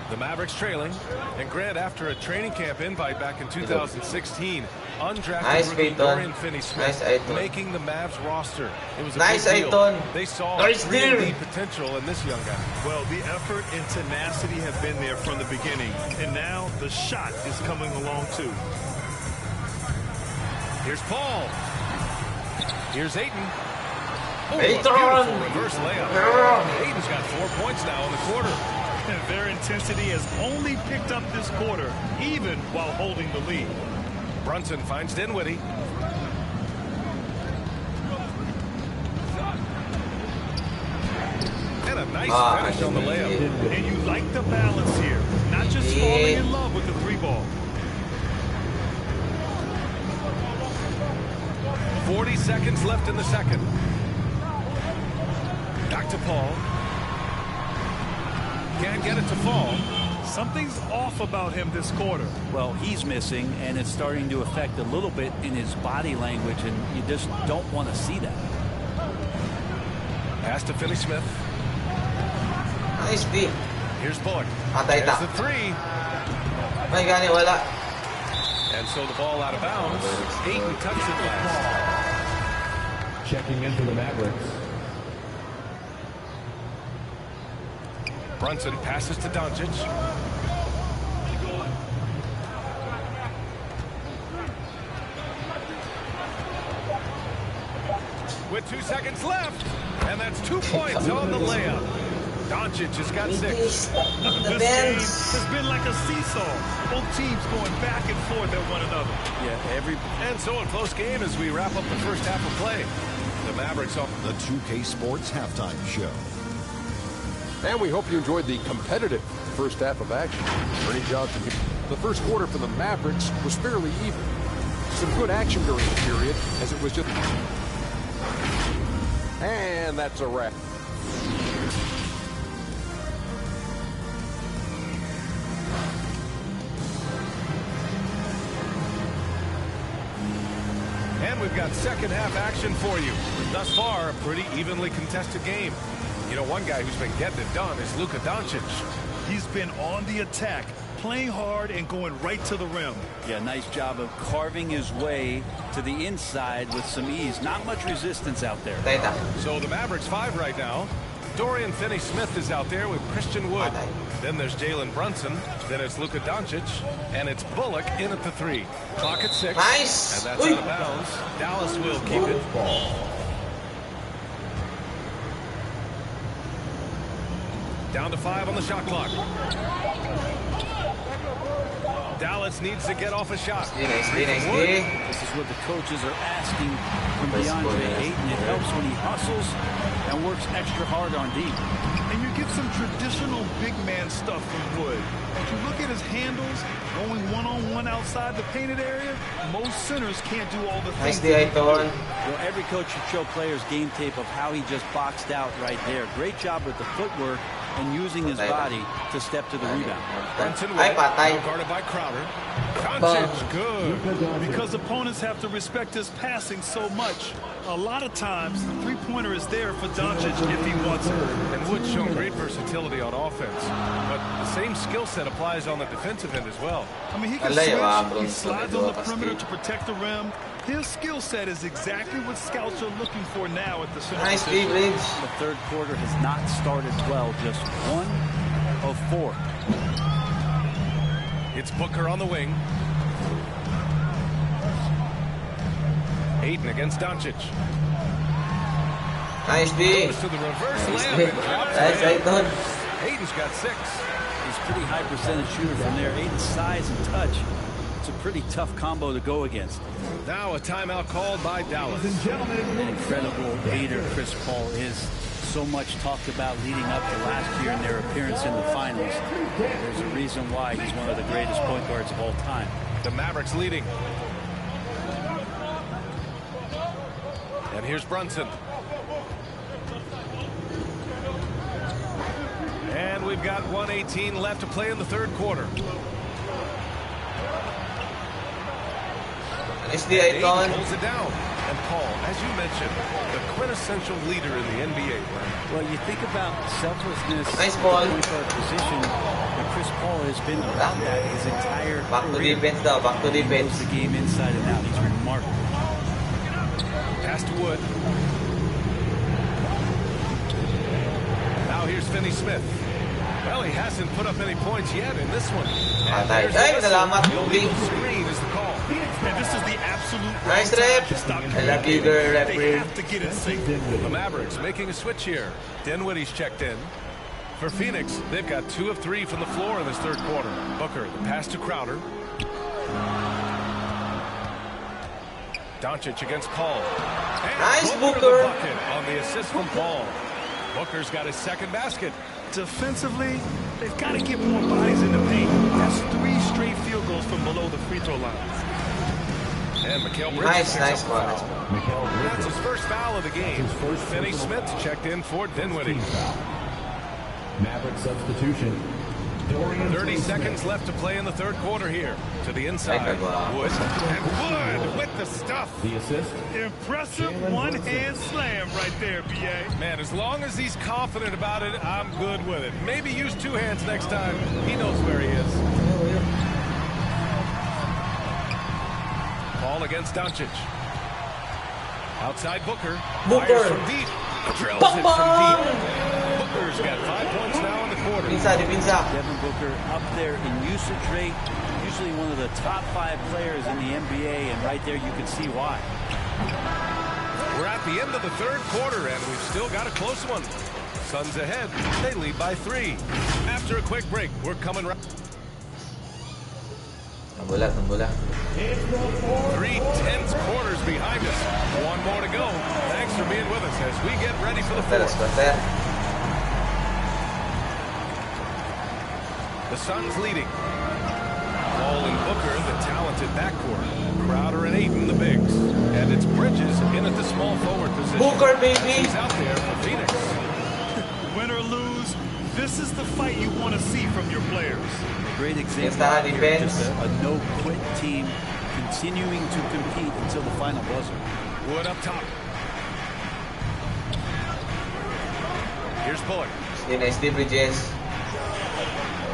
The Mavericks trailing. And Grant, after a training camp invite back in 2016, undrafted Nice, rookie Ayton. Dorian Finney-Smith Nice, making the Mavs roster. It was a Nice, big deal. Ayton. They saw Nice, 3D dude. potential in this young guy. Well, the effort and tenacity have been there from the beginning, and now the shot is coming along too. Here's Paul. Here's Ayton. Oh, Ayton. a beautiful reverse layup. Ayton's got 4 points now in the quarter. And their intensity has only picked up this quarter, even while holding the lead. Brunson finds Dinwiddie. And a nice finish on the layup. And you like the balance here, not just falling in love with the 3-ball. 40 seconds left in the second. Back to Paul. Can't get it to fall. Something's off about him this quarter. Well, he's missing, and it's starting to affect a little bit in his body language, and you just don't want to see that. Pass to Finney-Smith. Nice D. Here's Bullock. Patay There's ta. the 3. May gani, wala. And so the ball out of bounds. Ayton touched it last. Checking in for the Mavericks. Brunson passes to Doncic. With 2 seconds left. And that's 2 points on the layup. Doncic has got 6. This game has been like a seesaw. Both teams going back and forth at one another. Yeah, and so a close game as we wrap up the first half of play. The Mavericks off the 2K Sports Halftime Show. And we hope you enjoyed the competitive first half of action. Ernie Johnson here. The first quarter for the Mavericks was fairly even. Some good action during the period as it was just... And that's a wrap. And we've got second half action for you. Thus far, a pretty evenly contested game. You know, one guy who's been getting it done is Luka Doncic. He's been on the attack, playing hard and going right to the rim. Yeah, nice job of carving his way to the inside with some ease. Not much resistance out there. So the Mavericks 5 right now. Dorian Finney-Smith is out there with Christian Wood. Then there's Jalen Brunson. Then it's Luka Doncic. And it's Bullock in at the 3. Clock at 6. Nice. And that's out of bounds. Dallas will keep it. Down to 5 on the shot clock. Dallas needs to get off a shot. Nice. This is what the coaches are asking from DeAndre Ayton. It helps when he hustles and works extra hard on D. And you get some traditional big man stuff from Wood. If you look at his handles, going one-on-one outside the painted area, most centers can't do all the things. Well, every coach should show players game tape of how he just boxed out right there. Great job with the footwork and using his body to step to the rebound. Brunson guarded by Crowder. Doncic, good. Because opponents have to respect his passing so much. A lot of times, the three-pointer is there for Doncic if he wants it. And Wood's shown great versatility on offense. But the same skill set applies on the defensive end as well. I mean, he can switch. He slides on the perimeter to protect the rim. His skill set is exactly what scouts are looking for now at the center position. The third quarter has not started well, just 1 of 4. It's Booker on the wing. Ayton against Doncic. Nice D. Goes to the reverse layup and drops it in. Ayton's got 6. He's a pretty high percentage shooter from there. Ayton's size and touch. It's a pretty tough combo to go against. Now a timeout called by Dallas. An incredible leader Chris Paul is. So much talked about leading up to last year and their appearance in the finals. There's a reason why he's one of the greatest point guards of all time. The Mavericks leading. And here's Brunson. And we've got 1:18 left to play in the third quarter. Ayton holds it down. And Paul, as you mentioned, the quintessential leader in the NBA. Well, you think about selflessness nice at ball. the point guard position, and Chris Paul has been about that his entire back career. to defense though, back to defense. He knows the game inside and out. He's remarkable. Pass to Wood. Now here's Finney Smith. Well, he hasn't put up any points yet in this one. And there's the illegal screen is the call. And this is the absolute nice rep. I love you, girl. They have to get it safe. The Mavericks making a switch here. Dinwiddie's checked in. For Phoenix, they've got 2 of 3 from the floor in this third quarter. Booker, the pass to Crowder. Doncic against Paul. And nice, Booker. Booker. The bucket on the assist from Paul. Booker's got his second basket. Defensively, they've got to get more bodies in the paint. That's 3 straight field goals from below the free throw line. And Mikal Bridges. Nice one. That's his first foul of the game. Finney Smith checked in for Dinwiddie. Maverick substitution. 30 seconds left to play in the third quarter here. To the inside. Wood. And Wood with the stuff. The assist. Impressive one-hand slam right there, B.A. Man, as long as he's confident about it, I'm good with it. Maybe use 2 hands next time. He knows where he is. Ball against Doncic. Outside Booker. Fires from deep. Drills it from deep. Booker's got 5 points now in the quarter. Devin Booker up there in usage rate. Usually one of the top 5 players in the NBA, and right there you can see why. We're at the end of the third quarter, and we've still got a close one. Suns ahead. They lead by 3. After a quick break, we're coming right. 3 tense quarters behind us. 1 more to go. Thanks for being with us as we get ready for the fourth. The Suns leading. Paul and Booker, the talented backcourt. Crowder and Ayton, the bigs. And it's Bridges in at the small forward position. Booker, baby. He's out there for Phoenix. Win or lose, this is the fight you want to see from your players. Great example here, just a no-quit team continuing to compete until the final buzzer. Wood up top. Here's Bullock. Nice D, Bridges.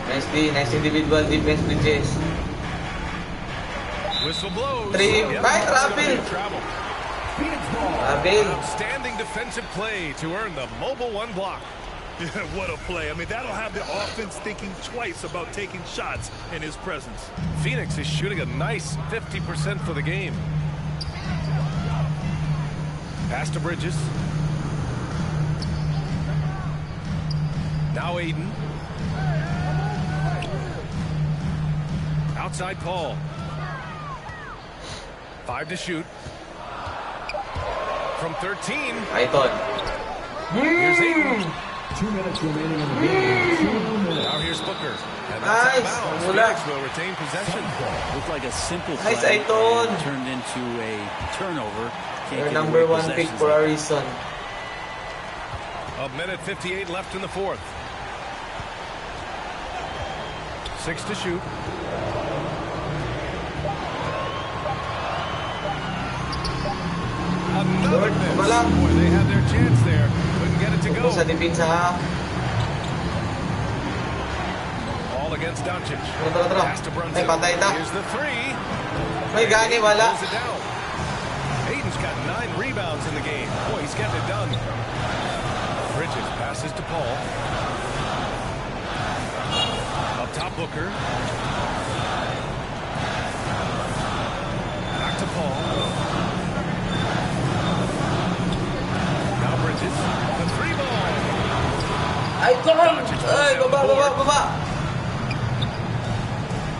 Nice individual defense, Bridges. Whistle blows. 3, right, Rapil. Outstanding defensive play to earn the mobile 1 block. What a play. I mean, that'll have the offense thinking twice about taking shots in his presence. Phoenix is shooting a nice 50% for the game. Pass to Bridges. Now Ayton. Outside Paul. 5 to shoot. From 13. I thought. Here's Ayton. 2 minutes remaining in the game. 2 minutes. Now here's Booker. And that's out of bounds. Phoenix will retain possession. Looked like a simple Nice, play Ayton. and turned into a turnover. Your number 1 pick for a reason. 1:58 left in the fourth. 6 to shoot. Another miss. Boy, they had their chance there. Couldn't get it to go. Sa depensa. Ball against Doncic. Pass to Brunson. Patay ita. Here's the three. May gani, wala. Close it down. Hayden's got 9 rebounds in the game. Boy, he's getting it done. Bridges passes to Paul. Up top, Booker. Back to Paul. Now Bridges. The 3-ball. Ay, come! Ay, baba.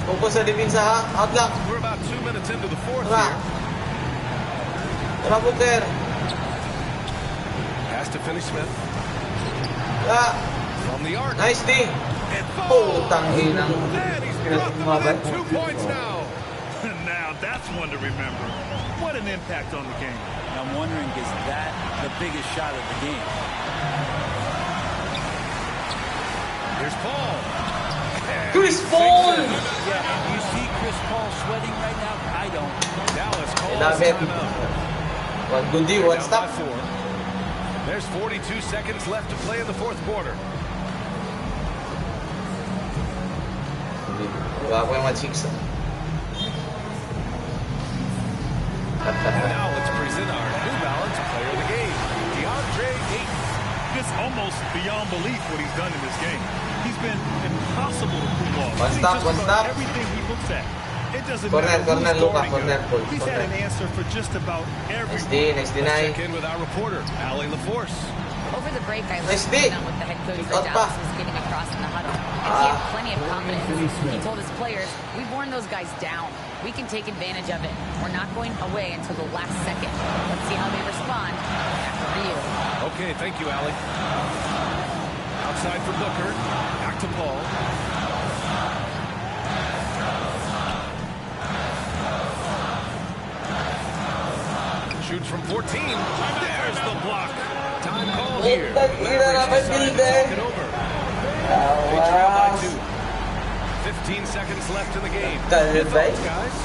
Focus sa depensa, ha? Out lang. We're about 2 minutes into the fourth here. Tara, Booker. Pass to Finney Smith. From the arc. Nice D. Oh, tanghinang. Within 2 points now. Now that's one to remember. What an impact on the game. I'm wondering, is that the biggest shot of the game? Here's Paul. Chris Paul! Yeah, you see Chris Paul sweating right now? I don't. Dallas calls it. timeout. One good D, one stop. There's 42 seconds left to play in the fourth quarter. Wala ko yung mag-6. Now let's present our New Balance player of the game, DeAndre Ayton. It's almost beyond belief what he's done in this game. He's been impossible to pull off. One stop. Everything he looks at. It doesn't Corner, matter Luka, corner. He's had corner. an answer for just about every. Next deny. Check in with our reporter, Allie LaForce. Over the break, I Nice listened D. on what the head coach Got for pa. Dallas was getting across in the huddle. And he had plenty of confidence. He told his players, we've worn those guys down. We can take advantage of it. We're not going away until the last second. Let's see how they respond after Rio. Okay, thank you, Allie. Outside for Booker. Back to Paul. Shoots from 14. There's the block. Time call here. Mavericks decide to talk it over. They trail by 2. 15 seconds left in the game. Good thoughts, guys.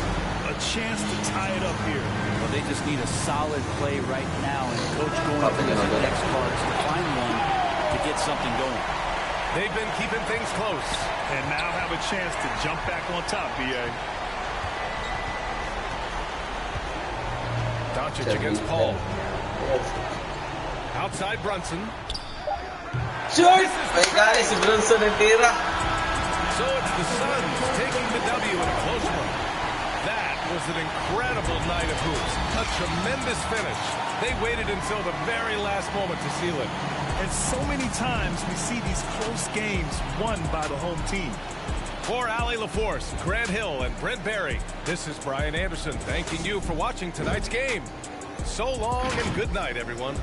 A chance to tie it up here. Well, they just need a solid play right now, and coach going for his index cards to find one to get something going. They've been keeping things close. And now have a chance to jump back on top, B.A. Doncic against Paul. Outside Brunson. Short! May gani si Brunson ng tira. So it's the Suns taking the W in a close one. That was an incredible night of hoops. A tremendous finish. They waited until the very last moment to seal it. And so many times we see these close games won by the home team. For Allie LaForce, Grant Hill, and Brent Barry, this is Brian Anderson thanking you for watching tonight's game. So long and good night, everyone.